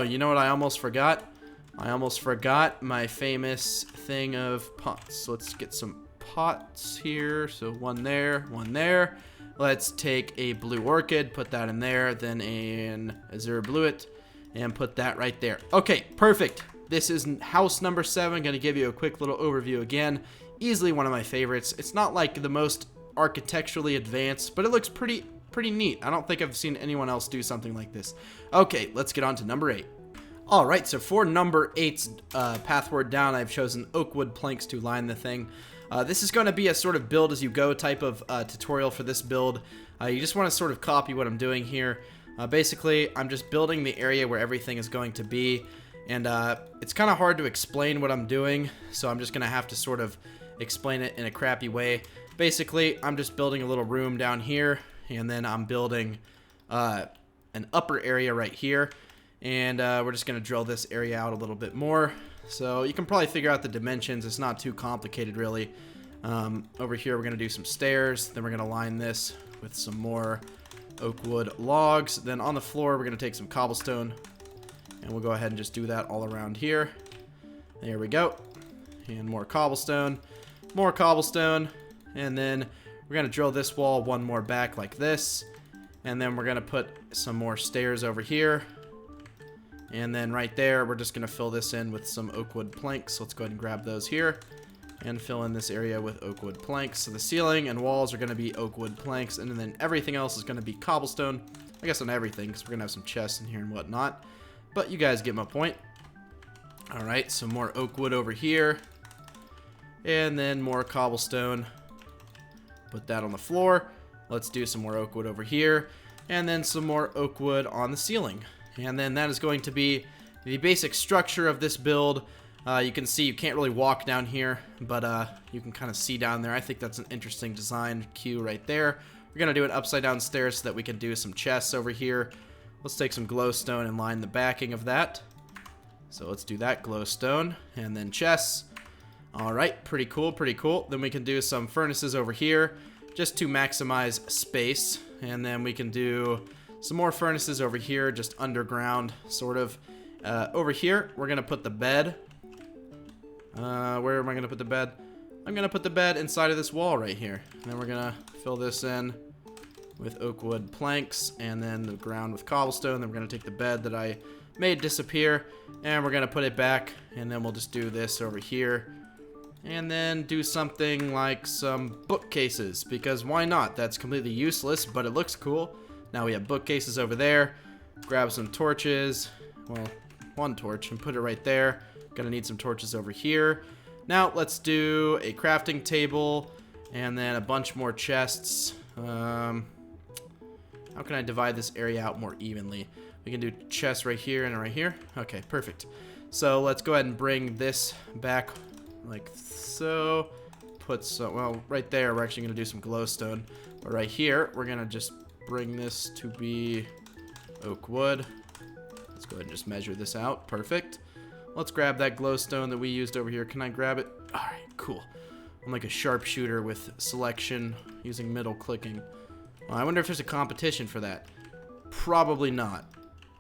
Speaker 1: You know what I almost forgot? I almost forgot my famous thing of pots. So let's get some pots here. So 1 there, 1 there. Let's take a blue orchid, put that in there, then an azure bluet, and put that right there. Okay, perfect. This is house number 7. Going to give you a quick little overview again. Easily one of my favorites. It's not like the most architecturally advanced, but it looks pretty neat. I don't think I've seen anyone else do something like this. Okay, let's get on to number 8. Alright, so for number 8's pathward down, I've chosen oak wood planks to line the thing. This is going to be a sort of build as you go type of tutorial for this build. You just want to sort of copy what I'm doing here. Basically, I'm just building the area where everything is going to be, and it's kind of hard to explain what I'm doing, so I'm just going to have to sort of explain it in a crappy way. Basically, I'm just building a little room down here, and then I'm building an upper area right here, and we're just going to drill this area out a little bit more. So you can probably figure out the dimensions. It's not too complicated, really. Over here, we're going to do some stairs. Then we're going to line this with some more oak wood logs. Then on the floor, we're going to take some cobblestone, and we'll go ahead and just do that all around here. There we go. And more cobblestone, and then we're gonna drill this wall one more back like this, and then we're gonna put some more stairs over here, and then right there we're just gonna fill this in with some oak wood planks. So let's go ahead and grab those here and fill in this area with oak wood planks. So the ceiling and walls are gonna be oak wood planks, and then everything else is gonna be cobblestone. I guess on everything, because we're gonna have some chests in here and whatnot, but you guys get my point. All right, some more oak wood over here. And then more cobblestone. Put that on the floor. Let's do some more oak wood over here. And then some more oak wood on the ceiling. And then that is going to be the basic structure of this build. You can see you can't really walk down here, but you can kind of see down there. I think that's an interesting design cue right there. We're going to do an upside down stairs so that we can do some chests over here. Let's take some glowstone and line the backing of that. So let's do that, glowstone, and then chests. Alright, pretty cool, pretty cool. Then we can do some furnaces over here, just to maximize space. And then we can do some more furnaces over here, just underground, sort of. Over here, we're going to put the bed. Where am I going to put the bed? I'm going to put the bed inside of this wall right here. And then we're going to fill this in with oak wood planks, and then the ground with cobblestone. Then we're going to take the bed that I made disappear, and we're going to put it back, and then we'll just do this over here. And then do something like some bookcases, because why not? That's completely useless, but it looks cool. Now we have bookcases over there. Grab some torches. Well, one torch, and put it right there. Gonna need some torches over here. Now let's do a crafting table, and then a bunch more chests. How can I divide this area out more evenly? We can do chests right here and right here. Okay, perfect. So let's go ahead and bring this back like so. Put some, well, right there we're actually gonna do some glowstone, but right here we're gonna just bring this to be oak wood. Let's go ahead and just measure this out. Perfect. Let's grab that glowstone that we used over here. Can I grab it? All right, cool. I'm like a sharpshooter with selection using middle clicking. Well, I wonder if there's a competition for that. Probably not.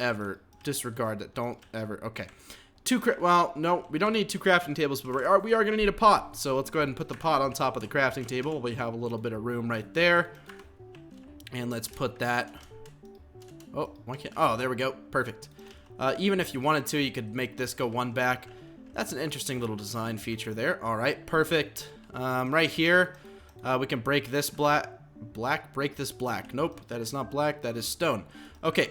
Speaker 1: Ever. Disregard that. Don't ever. Okay. Well, no, we don't need two crafting tables, but we are going to need a pot. So let's go ahead and put the pot on top of the crafting table. We have a little bit of room right there. And let's put that. Oh, why can't? Oh, there we go. Perfect. Even if you wanted to, you could make this go one back. That's an interesting little design feature there. All right, perfect. Right here, we can break this break this black. Nope, that is not black, that is stone. Okay,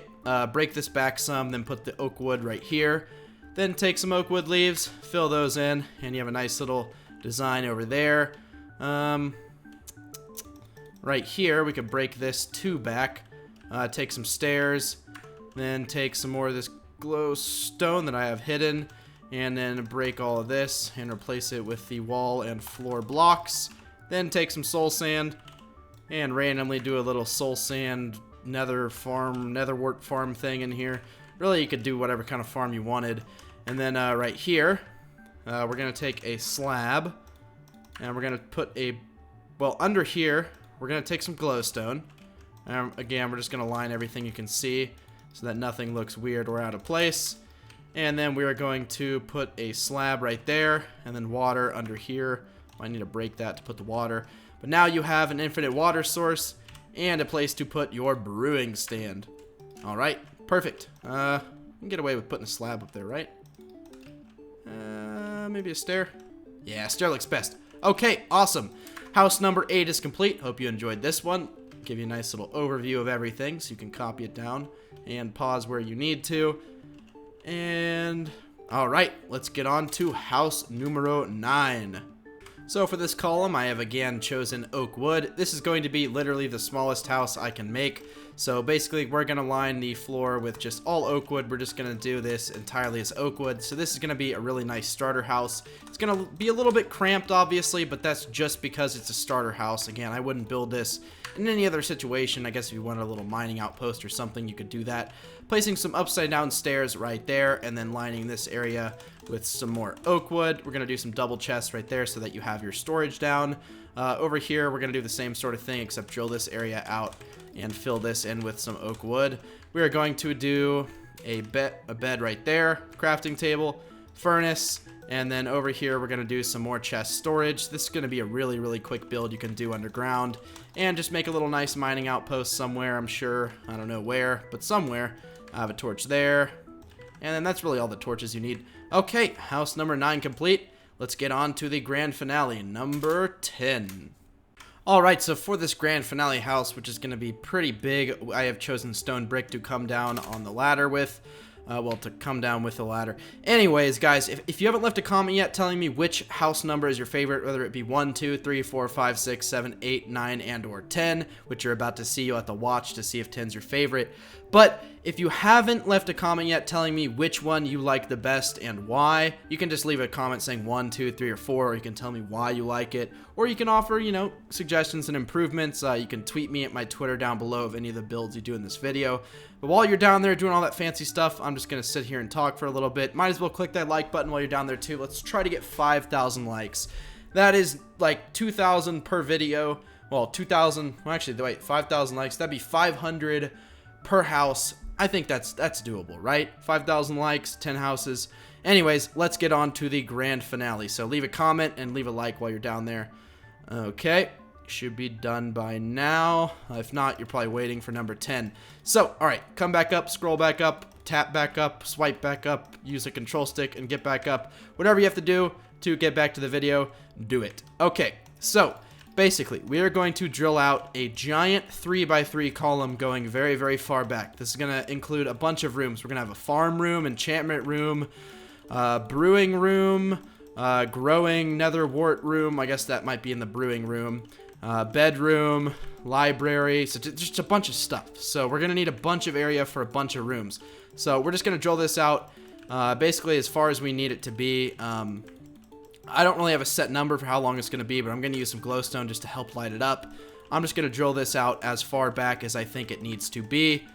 Speaker 1: break this back some, then put the oak wood right here. Then take some oak wood leaves, fill those in, and you have a nice little design over there. Right here, we could break this two back. Take some stairs, then take some more of this glowstone that I have hidden, and then break all of this and replace it with the wall and floor blocks. Then take some soul sand and randomly do a little soul sand netherwort farm thing in here. Really, you could do whatever kind of farm you wanted. And then right here, we're going to take a slab, and we're going to put under here, we're going to take some glowstone. Again, we're just going to line everything you can see so that nothing looks weird or out of place. And then we are going to put a slab right there, and then water under here. I need to break that to put the water. But now you have an infinite water source and a place to put your brewing stand. Alright, perfect. You can get away with putting a slab up there, right? Maybe a stair? Yeah, stair looks best. Okay, awesome. House number 8 is complete. Hope you enjoyed this one. Give you a nice little overview of everything so you can copy it down and pause where you need to. And alright, let's get on to house numero 9. So for this column, I have again chosen oak wood. This is going to be literally the smallest house I can make. So basically, we're going to line the floor with just all oak wood. We're just going to do this entirely as oak wood. So this is going to be a really nice starter house. It's going to be a little bit cramped, obviously, but that's just because it's a starter house. Again, I wouldn't build this in any other situation. I guess if you wanted a little mining outpost or something, you could do that. Placing some upside down stairs right there, and then lining this area with some more oak wood. We're going to do some double chests right there so that you have your storage down. Over here, we're going to do the same sort of thing, except drill this area out and fill this in with some oak wood. We are going to do a bed right there, crafting table, furnace. And then over here, we're going to do some more chest storage. This is going to be a really, really quick build you can do underground. And just make a little nice mining outpost somewhere, I'm sure. I don't know where, but somewhere. I have a torch there. And then that's really all the torches you need. Okay, house number 9 complete. Let's get on to the grand finale, number 10. Alright, so for this grand finale house, which is going to be pretty big, I have chosen stone brick to come down on the ladder with. Well, to come down with the ladder. Anyways, guys, if you haven't left a comment yet telling me which house number is your favorite, whether it be 1, 2, 3, 4, 5, 6, 7, 8, 9, and or 10, which you're about to see, you'll have to watch to see if 10's your favorite. But if you haven't left a comment yet telling me which one you like the best and why, you can just leave a comment saying 1, 2, 3, or 4, or you can tell me why you like it, or you can offer, you know, suggestions and improvements. You can tweet me at my Twitter down below of any of the builds you do in this video. But while you're down there doing all that fancy stuff, I'm just going to sit here and talk for a little bit. Might as well click that like button while you're down there too. Let's try to get 5,000 likes. That is like 2,000 per video. Well, 2,000, well actually, wait, 5,000 likes. That'd be 500 per house. I think that's doable, right? 5,000 likes, 10 houses. Anyways, let's get on to the grand finale. So leave a comment and leave a like while you're down there. Okay. Should be done by now. If not, you're probably waiting for number 10. So, alright, come back up, scroll back up, tap back up, swipe back up, use a control stick and get back up. Whatever you have to do to get back to the video, do it. Okay, so basically, we are going to drill out a giant 3x3 column going very, very far back. This is going to include a bunch of rooms. We're going to have a farm room, enchantment room, brewing room, growing nether wart room. I guess that might be in the brewing room. Bedroom, library, so just a bunch of stuff. So we're going to need a bunch of area for a bunch of rooms. So we're just going to drill this out basically as far as we need it to be. I don't really have a set number for how long it's going to be, but I'm going to use some glowstone just to help light it up. I'm just going to drill this out as far back as I think it needs to be.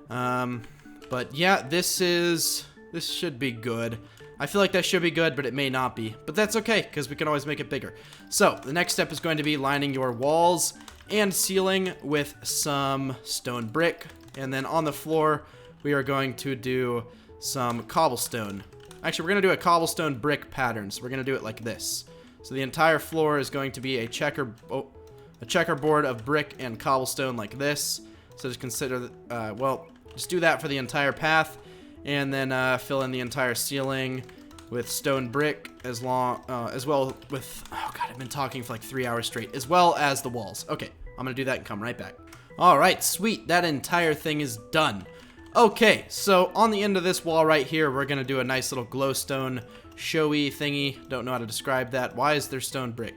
Speaker 1: But yeah, this should be good. I feel like that should be good, but it may not be. But that's okay, because we can always make it bigger. So, the next step is going to be lining your walls and ceiling with some stone brick. And then on the floor, we are going to do some cobblestone. Actually, we're going to do a cobblestone brick pattern. So, we're going to do it like this. So, the entire floor is going to be a checkerboard of brick and cobblestone like this. So, just consider, well, just do that for the entire path. And then fill in the entire ceiling with stone brick as well with, oh god, I've been talking for like 3 hours straight, as well as the walls. Okay, I'm gonna do that and come right back. Alright, sweet, that entire thing is done. Okay, so on the end of this wall right here, we're gonna do a nice little glowstone showy thingy. Don't know how to describe that. Why is there stone brick?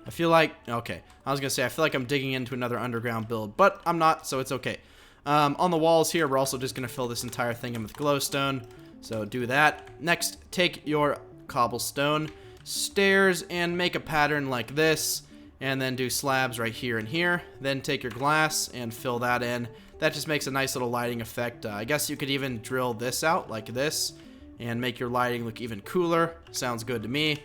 Speaker 1: I feel like, okay, I was gonna say, I feel like I'm digging into another underground build, but I'm not, so it's okay. On the walls here, we're also just going to fill this entire thing in with glowstone. So do that. Next, take your cobblestone stairs and make a pattern like this. And then do slabs right here and here. Then take your glass and fill that in. That just makes a nice little lighting effect. I guess you could even drill this out like this and make your lighting look even cooler. Sounds good to me.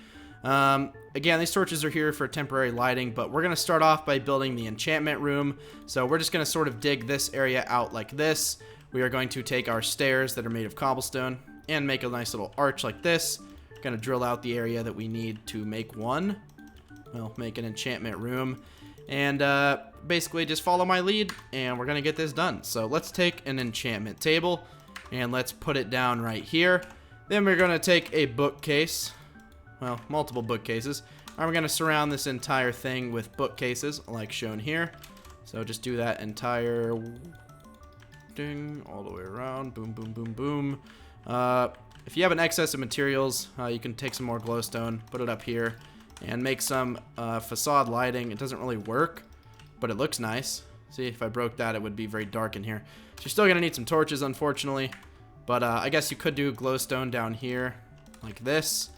Speaker 1: Again, these torches are here for temporary lighting, but we're going to start off by building the enchantment room. So we're just going to sort of dig this area out like this. We are going to take our stairs that are made of cobblestone and make a nice little arch like this. Going to drill out the area that we need to make one. Well, make an enchantment room. And basically just follow my lead and we're going to get this done. So let's take an enchantment table and let's put it down right here. Then we're going to take a bookcase. Well, multiple bookcases. And we're going to surround this entire thing with bookcases, like shown here. So just do that entire ding all the way around. Boom, boom, boom, boom. If you have an excess of materials, you can take some more glowstone, put it up here, and make some facade lighting. It doesn't really work, but it looks nice. See, if I broke that, it would be very dark in here. So you're still going to need some torches, unfortunately. But I guess you could do glowstone down here, like this.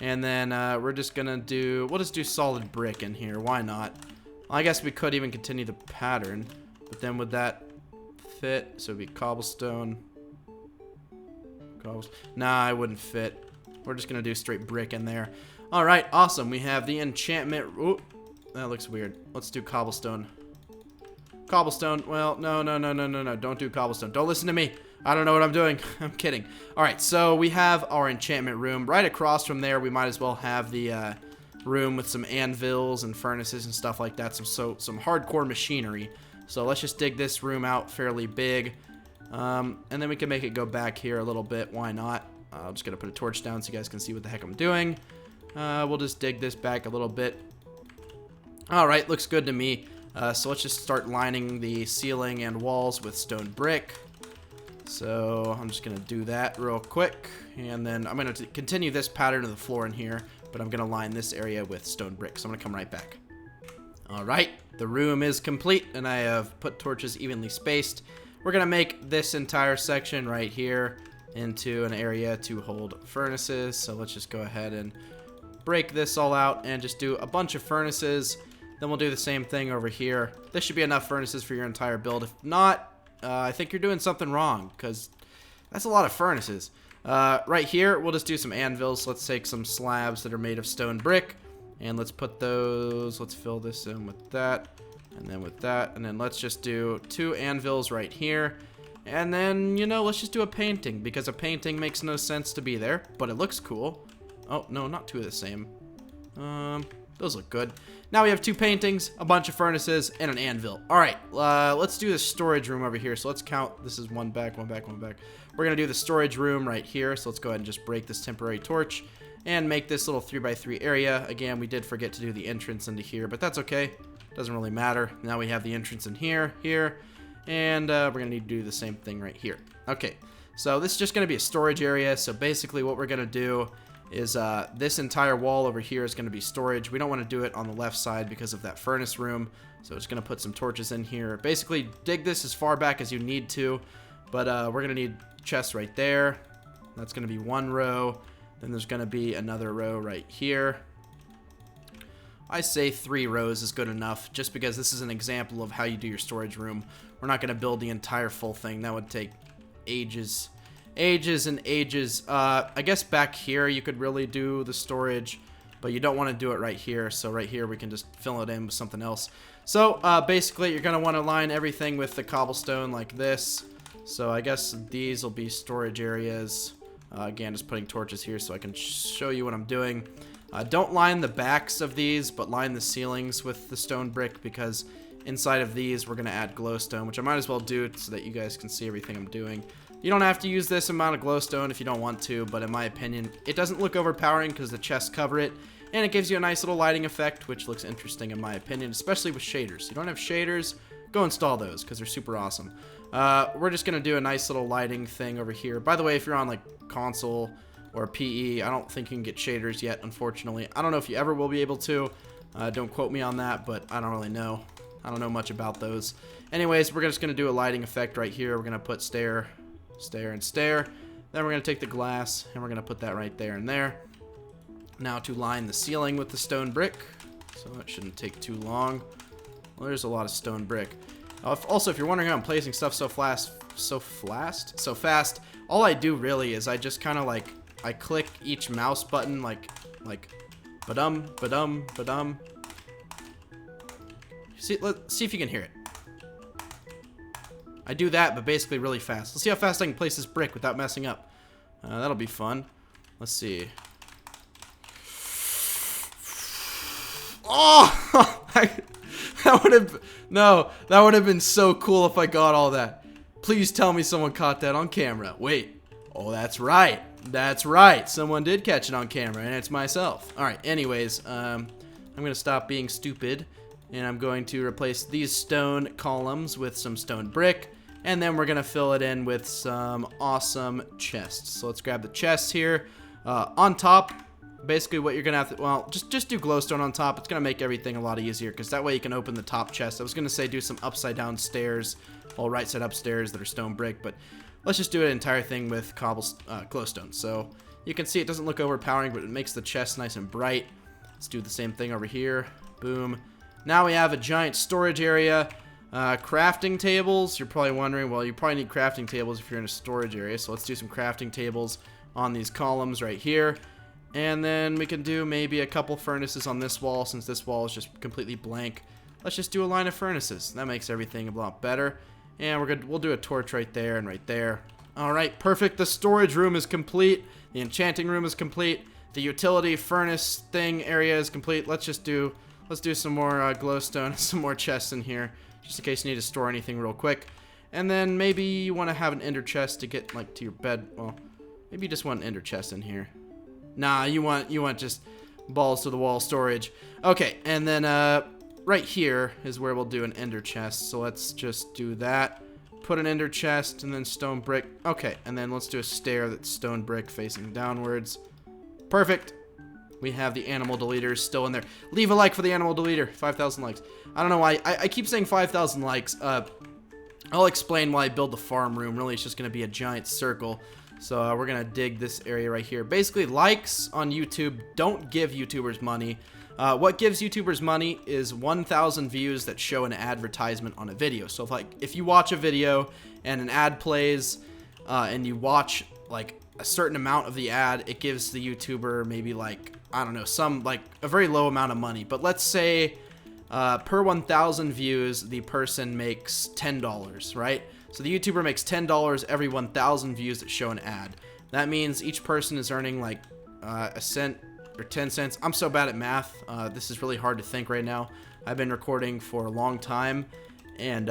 Speaker 1: And then we're just gonna we'll just do solid brick in here. Why not? I guess we could even continue the pattern, but then would that fit? So it'd be cobblestone. Nah, it wouldn't fit. We're just gonna do straight brick in there. All right, awesome. We have the enchantment. Ooh, that looks weird. Let's do cobblestone. Cobblestone. Well, no, no, no, no, no, no. Don't do cobblestone. Don't listen to me. I don't know what I'm doing. I'm kidding. All right, so we have our enchantment room. Right across from there, we might as well have the room with some anvils and furnaces and stuff like that. Some hardcore machinery. So let's just dig this room out fairly big. And then we can make it go back here a little bit. Why not? I'm just going to put a torch down so you guys can see what the heck I'm doing. We'll just dig this back a little bit. All right, looks good to me. So let's just start lining the ceiling and walls with stone brick. So I'm just going to do that real quick. And then I'm going to continue this pattern of the floor in here. But I'm going to line this area with stone brick. So I'm going to come right back. All right, the room is complete. And I have put torches evenly spaced. We're going to make this entire section right here into an area to hold furnaces. So let's just go ahead and break this all out and just do a bunch of furnaces. Then we'll do the same thing over here. This should be enough furnaces for your entire build. If not, I think you're doing something wrong, because that's a lot of furnaces. Right here, we'll just do some anvils. Let's take some slabs that are made of stone brick, and let's put those, let's fill this in with that, and then with that, and then let's just do 2 anvils right here. And then, you know, let's just do a painting, because a painting makes no sense to be there, but it looks cool. Oh, no, not 2 of the same. Those look good. Now we have 2 paintings, a bunch of furnaces, and an anvil. All right, let's do the storage room over here. So let's count. This is 1 back, 1 back, 1 back. We're going to do the storage room right here. So let's go ahead and just break this temporary torch and make this little 3x3 area. Again, we did forget to do the entrance into here, but that's okay. Doesn't really matter. Now we have the entrance in here, and we're going to need to do the same thing right here. Okay, so this is just going to be a storage area. So basically what we're going to do is this entire wall over here is going to be storage. We don't want to do it on the left side because of that furnace room. So it's going to put some torches in here. Basically, dig this as far back as you need to. But we're going to need chests right there. That's going to be 1 row. Then there's going to be another row right here. I say 3 rows is good enough, just because this is an example of how you do your storage room. We're not going to build the entire full thing. That would take ages. Ages and ages. I guess back here you could really do the storage, but you don't want to do it right here. So right here we can just fill it in with something else. So basically you're going to want to line everything with the cobblestone like this. So I guess these will be storage areas. Again, just putting torches here so I can show you what I'm doing. Don't line the backs of these, but line the ceilings with the stone brick, because inside of these we're going to add glowstone, which I might as well do so that you guys can see everything I'm doing. You don't have to use this amount of glowstone if you don't want to, but in my opinion, it doesn't look overpowering because the chests cover it, and it gives you a nice little lighting effect, which looks interesting in my opinion, especially with shaders. You don't have shaders, go install those because they're super awesome. We're just going to do a nice little lighting thing over here. By the way, if you're on like console or PE, I don't think you can get shaders yet, unfortunately. I don't know if you ever will be able to. Don't quote me on that, but I don't really know. I don't know much about those. Anyways, we're just going to do a lighting effect right here. We're going to put stair, and stair. Then we're going to take the glass and we're going to put that right there and there. Now to line the ceiling with the stone brick. So that shouldn't take too long. Well, there's a lot of stone brick. Also, if you're wondering how I'm placing stuff so fast, all I do really is I just kind of like, I click each mouse button like ba-dum, ba-dum, ba-dum. Let's see if you can hear it. I do that, but basically really fast. Let's see how fast I can place this brick without messing up. That'll be fun. Let's see. Oh! that would have been so cool if I got all that. Please tell me someone caught that on camera. Wait. Oh, that's right. That's right. Someone did catch it on camera, and it's myself. All right. Anyways, I'm going to stop being stupid, and I'm going to replace these stone columns with some stone brick. And then we're going to fill it in with some awesome chests. So let's grab the chests here. On top, basically what you're going to have to, well, just do glowstone on top. It's going to make everything a lot easier, because that way you can open the top chest. I was going to say do some upside down stairs, all right side upstairs that are stone brick, but let's just do an entire thing with glowstone. So you can see it doesn't look overpowering, but it makes the chest nice and bright. Let's do the same thing over here. Boom. Now we have a giant storage area. Crafting tables, you're probably wondering, well, you probably need crafting tables if you're in a storage area, so let's do some crafting tables on these columns right here. And then we can do maybe a couple furnaces on this wall, since this wall is just completely blank. let's just do a line of furnaces. That makes everything a lot better. And we'll do a torch right there and right there. Alright, perfect. The storage room is complete. The enchanting room is complete. The utility furnace thing area is complete. Let's do some more glowstone, some more chests in here, just in case you need to store anything real quick. And then maybe you want to have an ender chest to get like to your bed. Well, maybe you just want an ender chest in here. Nah, you want just balls to the wall storage. Okay, and then right here is where we'll do an ender chest. So let's just do that. Put an ender chest and then stone brick. Okay, and then let's do a stair that's stone brick facing downwards. Perfect. We have the animal deleters still in there. Leave a like for the animal deleter. 5,000 likes. I don't know why. I keep saying 5,000 likes. I'll explain why I build the farm room. Really, it's just going to be a giant circle. So we're going to dig this area right here. Basically, likes on YouTube don't give YouTubers money. What gives YouTubers money is 1,000 views that show an advertisement on a video. So if you watch a video and an ad plays and you watch like a certain amount of the ad, it gives the YouTuber maybe like, I don't know, some like a very low amount of money. But let's say per 1,000 views, the person makes $10, right? So the YouTuber makes $10 every 1,000 views that show an ad. That means each person is earning like a cent or 10 cents. I'm so bad at math. This is really hard to think right now. I've been recording for a long time, and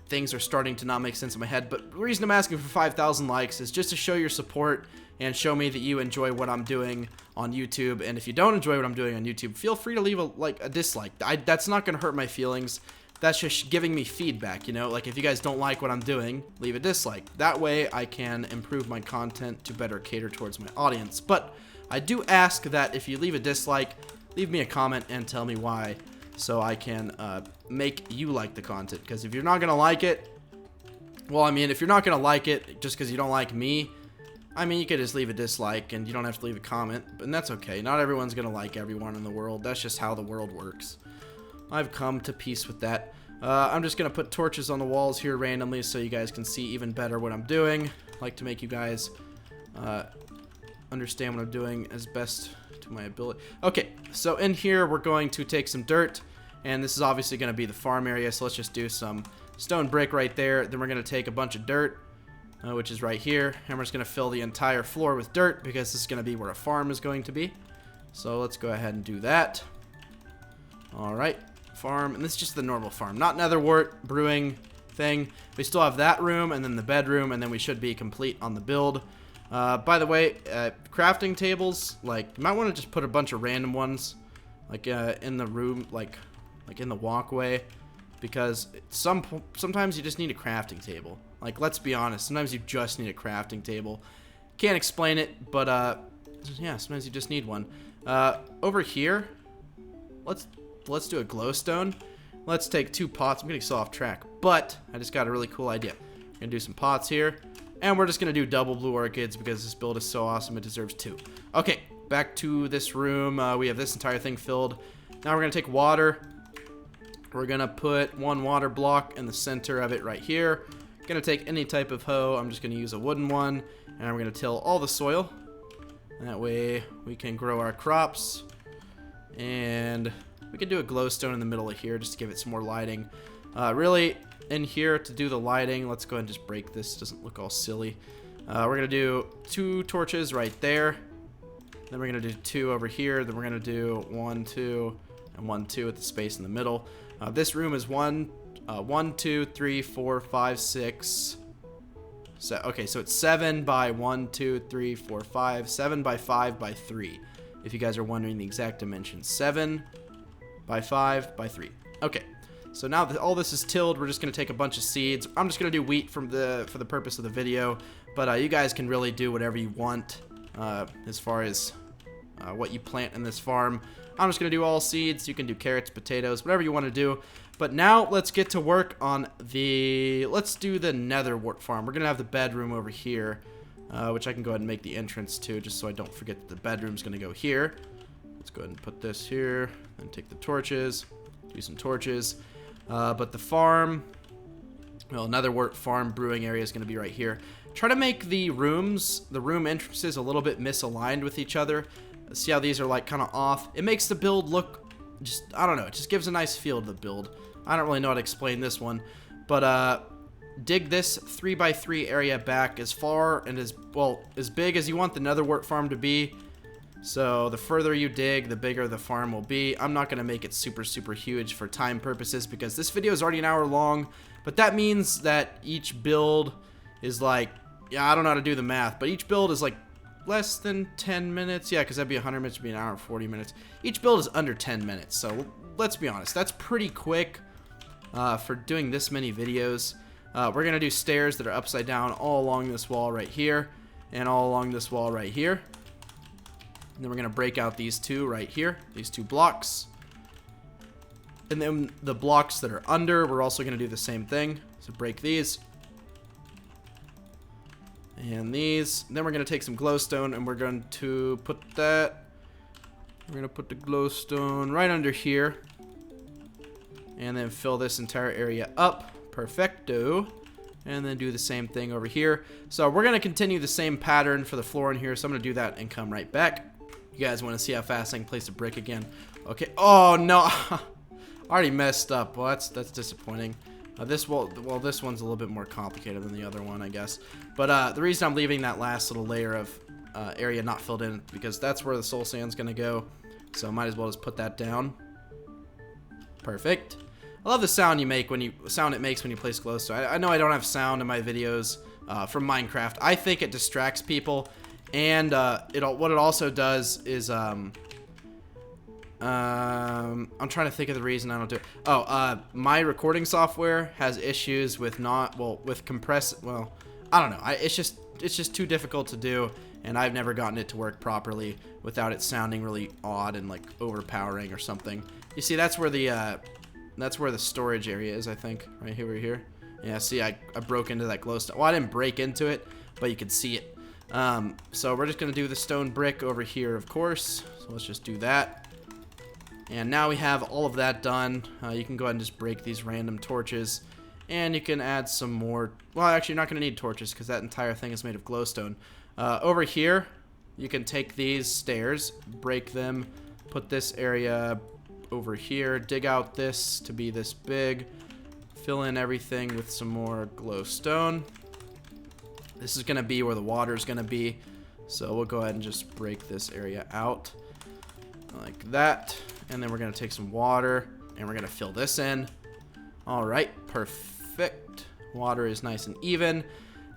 Speaker 1: things are starting to not make sense in my head. But the reason I'm asking for 5,000 likes is just to show your support and show me that you enjoy what I'm doing on YouTube. And if you don't enjoy what I'm doing on YouTube, feel free to leave a dislike. That's not going to hurt my feelings. That's just giving me feedback, you know? Like, if you guys don't like what I'm doing, leave a dislike. That way, I can improve my content to better cater towards my audience. But I do ask that if you leave a dislike, leave me a comment and tell me why, so I can make you like the content. Because if you're not going to like it, well, I mean, if you're not going to like it just because you don't like me, I mean, you could just leave a dislike and you don't have to leave a comment, and that's okay. Not everyone's going to like everyone in the world. That's just how the world works. I've come to peace with that. I'm just going to put torches on the walls here randomly so you guys can see even better what I'm doing. I like to make you guys understand what I'm doing as best to my ability. Okay, so in here we're going to take some dirt, and this is obviously going to be the farm area, so let's just do some stone brick right there. Then we're going to take a bunch of dirt, which is right here, and we're just going to fill the entire floor with dirt because this is going to be where a farm is going to be. So let's go ahead and do that. Alright, farm, and this is just the normal farm, not netherwart brewing thing. We still have that room and then the bedroom, and then we should be complete on the build. By the way, crafting tables, like, you might want to just put a bunch of random ones, like, in the room, like in the walkway, because sometimes you just need a crafting table. Like, let's be honest, sometimes you just need a crafting table. Can't explain it, but, yeah, sometimes you just need one. Over here, let's do a glowstone. Let's take 2 pots. I'm getting so off track, but I just got a really cool idea. I'm gonna do some pots here. And we're just going to do double blue orchids because this build is so awesome it deserves 2. Okay, back to this room. We have this entire thing filled. Now we're going to take water. We're going to put 1 water block in the center of it right here. Going to take any type of hoe. I'm just going to use a wooden one. And we're going to till all the soil. And that way we can grow our crops. And we can do a glowstone in the middle of here just to give it some more lighting. Really, in here to do the lighting, let's go ahead and just break this. Doesn't look all silly. We're gonna do 2 torches right there. Then we're gonna do 2 over here. Then we're gonna do 1, 2, and 1, 2 at the space in the middle. This room is 1, 2, 3, 4, 5, 6. So okay, so it's 7 by 1, 2, 3, 4, 5. 7 by 5 by 3. If you guys are wondering the exact dimensions, 7 by 5 by 3. Okay. So now that all this is tilled, we're just going to take a bunch of seeds. I'm just going to do wheat for the purpose of the video, but you guys can really do whatever you want as far as what you plant in this farm. I'm just going to do all seeds. You can do carrots, potatoes, whatever you want to do. But now let's get to work on let's do the netherwart farm. We're going to have the bedroom over here, which I can go ahead and make the entrance to, just so I don't forget that the bedroom's going to go here. Let's go ahead and put this here, and take the torches, do some torches. But the farm, well, netherwart farm brewing area is going to be right here. Try to make the room entrances a little bit misaligned with each other. See how these are like kind of off? It makes the build look just, I don't know, it just gives a nice feel to the build. I don't really know how to explain this one, but dig this 3x3 area back as far and as, well, as big as you want the netherwort farm to be. So the further you dig, the bigger the farm will be. I'm not going to make it super huge for time purposes because this video is already an hour long, but that means that each build is like, yeah, I don't know how to do the math, but each build is like less than 10 minutes. Yeah, because that'd be 100 minutes, would be an hour and 40 minutes. Each build is under 10 minutes, so let's be honest, that's pretty quick for doing this many videos. We're going to do stairs that are upside down all along this wall right here, and all along this wall right here. And then we're going to break out these two right here, these two blocks. And then the blocks that are under, we're also going to do the same thing. So break these. And these. And then we're going to take some glowstone and we're going to put that. We're going to put the glowstone right under here. And then fill this entire area up. Perfecto. And then do the same thing over here. So we're going to continue the same pattern for the floor in here. So I'm going to do that and come right back. You guys want to see how fast I can place a brick again? Okay. Oh, no. I already messed up. Well, that's disappointing. This one's a little bit more complicated than the other one, I guess. But the reason I'm leaving that last little layer of area not filled in because that's where the soul sand's going to go. So might as well just put that down. Perfect. I love the sound it makes when you place glowstone. I know I don't have sound in my videos from Minecraft. I think it distracts people. And what it also does is I'm trying to think of the reason I don't do it. Oh, my recording software has issues with I don't know. It's just too difficult to do, and I've never gotten it to work properly without it sounding really odd and like overpowering or something. You see, that's where the storage area is, I think, right over here. Yeah, see, I broke into that glowstone. Well, I didn't break into it, but you could see it. So we're just going to do the stone brick over here, of course. So let's just do that. And now we have all of that done. You can go ahead and just break these random torches. And you can add some more. Well, actually, you're not going to need torches because that entire thing is made of glowstone. Over here, you can take these stairs, break them, put this area over here, dig out this to be this big, fill in everything with some more glowstone. This is going to be where the water is going to be. So we'll go ahead and just break this area out like that. And then we're going to take some water and we're going to fill this in. All right, perfect. Water is nice and even.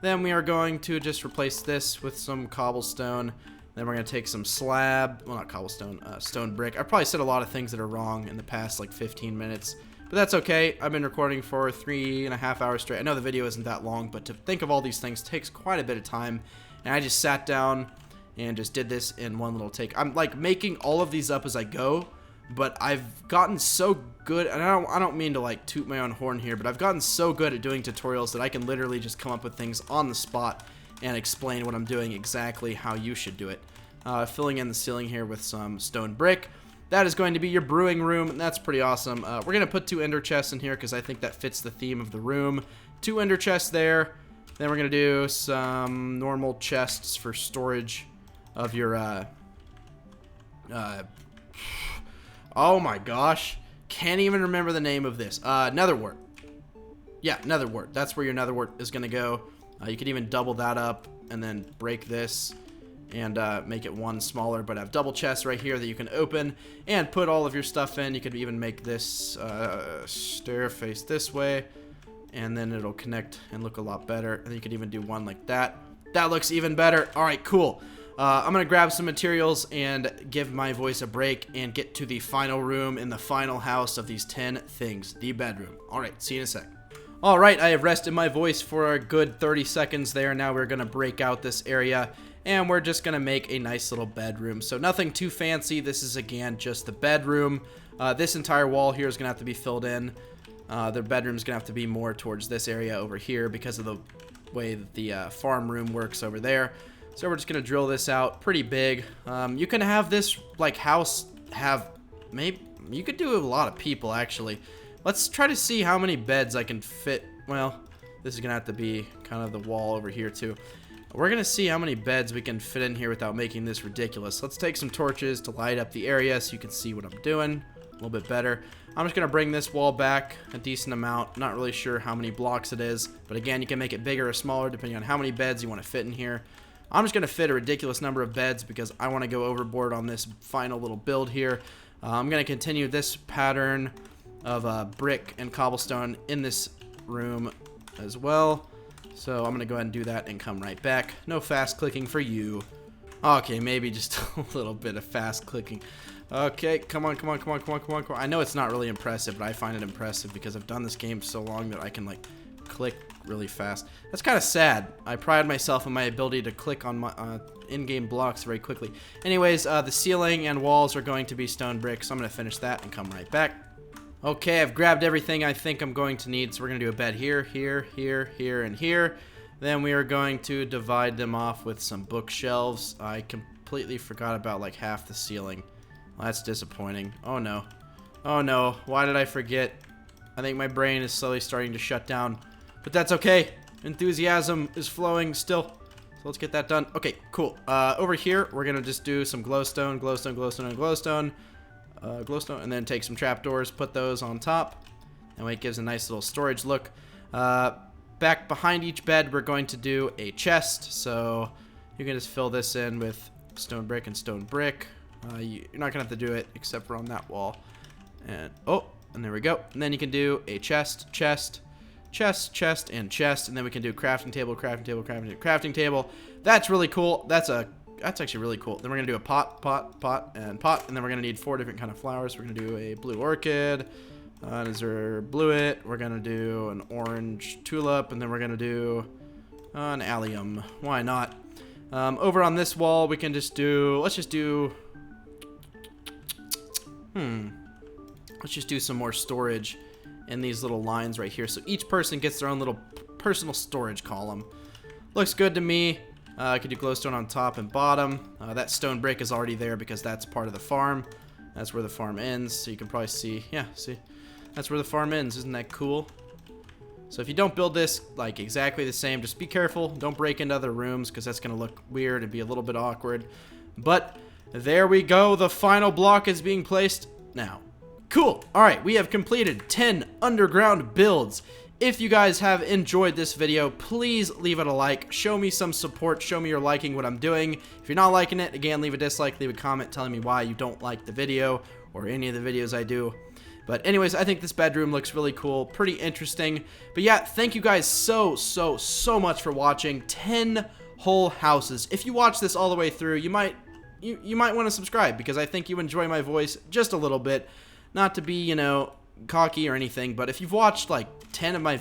Speaker 1: Then we are going to just replace this with some cobblestone. Then we're going to take some slab. Well, not cobblestone, stone brick. I probably said a lot of things that are wrong in the past like 15 minutes. But that's okay. I've been recording for 3.5 hours straight. I know the video isn't that long, but to think of all these things takes quite a bit of time. And I just sat down and just did this in one little take. I'm like making all of these up as I go, but I've gotten so good, and I don't mean to like toot my own horn here, but I've gotten so good at doing tutorials that I can literally just come up with things on the spot and explain what I'm doing exactly how you should do it. Filling in the ceiling here with some stone brick. That is going to be your brewing room, and that's pretty awesome. We're going to put 2 ender chests in here because I think that fits the theme of the room. 2 ender chests there. Then we're going to do some normal chests for storage of your, oh my gosh. Can't even remember the name of this. Netherwort. Yeah, netherwort. That's where your netherwort is going to go. You could even double that up and then break this and make it one smaller, but have double chests right here that you can open and put all of your stuff in. You could even make this stair face this way, and then it'll connect and look a lot better. And you could even do one like that. That looks even better. All right, cool. I'm gonna grab some materials and give my voice a break and get to the final room in the final house of these 10 things, the bedroom. All right, see you in a sec. All right, I have rested my voice for a good 30 seconds there. Now we're gonna break out this area and we're just gonna make a nice little bedroom. So nothing too fancy. This is again just the bedroom. This entire wall here is gonna have to be filled in. The bedroom's gonna have to be more towards this area over here because of the way that the farm room works over there. So we're just gonna drill this out pretty big. You can have this like house have maybe you could do a lot of people actually. Let's try to see how many beds I can fit. Well, this is gonna have to be kind of the wall over here too. We're gonna see how many beds we can fit in here without making this ridiculous. Let's take some torches to light up the area so you can see what I'm doing. little bit better. I'm just going to bring this wall back a decent amount. Not really sure how many blocks it is, but again, you can make it bigger or smaller depending on how many beds you want to fit in here. I'm just going to fit a ridiculous number of beds because I want to go overboard on this final little build here. I'm going to continue this pattern of brick and cobblestone in this room as well. So I'm going to go ahead and do that and come right back. No fast clicking for you. Okay, maybe just a little bit of fast clicking. Okay, come on, come on, come on, come on, come on, come on. I know it's not really impressive, but I find it impressive because I've done this game so long that I can, like, click really fast. That's kind of sad. I pride myself in my ability to click on my in-game blocks very quickly. Anyways, the ceiling and walls are going to be stone bricks, so I'm going to finish that and come right back. Okay, I've grabbed everything I think I'm going to need, so we're going to do a bed here, here, here, here, and here. Then we are going to divide them off with some bookshelves. I completely forgot about like half the ceiling. Well, that's disappointing. Oh no. Oh no. Why did I forget? I think my brain is slowly starting to shut down. But that's okay. Enthusiasm is flowing still. So let's get that done. Okay, cool. Over here, we're going to just do some glowstone, glowstone, glowstone, and glowstone. Glowstone, and then take some trapdoors, put those on top. That way it gives a nice little storage look. Back behind each bed, we're going to do a chest. So you can just fill this in with stone brick and stone brick. You're not going to have to do it except for on that wall. And and there we go. And then you can do a chest, chest, chest, chest, and chest. And then we can do crafting table, crafting table, crafting table, crafting table. That's really cool. That's actually really cool. Then we're going to do a pot, pot, pot, and pot. And then we're going to need 4 different kind of flowers. We're going to do a blue orchid. Is there bluet? We're going to do an orange tulip. And then we're going to do an allium. Why not? Over on this wall, we can just do... Let's just do some more storage in these little lines right here. So each person gets their own little personal storage column. Looks good to me. I could do glowstone on top and bottom. That stone brick is already there because that's part of the farm. That's where the farm ends. So you can probably see, yeah, see, that's where the farm ends. Isn't that cool? So if you don't build this like exactly the same, just be careful. Don't break into other rooms because that's going to look weird and be a little bit awkward. But there we go. The final block is being placed now. Cool. All right, we have completed 10 underground builds. If you guys have enjoyed this video, please leave it a like. Show me some support. Show me you're liking what I'm doing. If you're not liking it, again, leave a dislike, leave a comment telling me why you don't like the video or any of the videos I do. But anyways, I think this bedroom looks really cool, pretty interesting. But yeah, thank you guys so much for watching. 10 whole houses. If you watch this all the way through, you might want to subscribe because I think you enjoy my voice just a little bit. Not to be, you know, cocky or anything, but if you've watched like 10 of my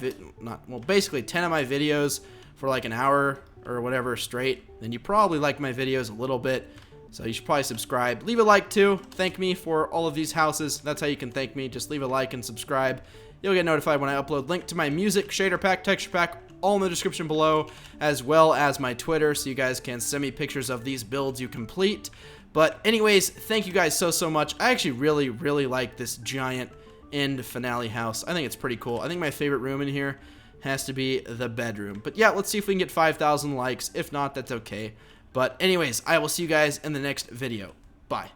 Speaker 1: basically 10 of my videos for like an hour or whatever straight, then you probably like my videos a little bit. So you should probably subscribe. Leave a like too. Thank me for all of these houses. That's how you can thank me. Just leave a like and subscribe. You'll get notified when I upload. Link to my music, shader pack, texture pack, all in the description below, as well as my Twitter, so you guys can send me pictures of these builds you complete. But anyways, thank you guys so much. I actually really like this giant end finale house. I think it's pretty cool. I think my favorite room in here has to be the bedroom. But yeah, let's see if we can get 5,000 likes. If not, that's okay. But anyways, I will see you guys in the next video. Bye.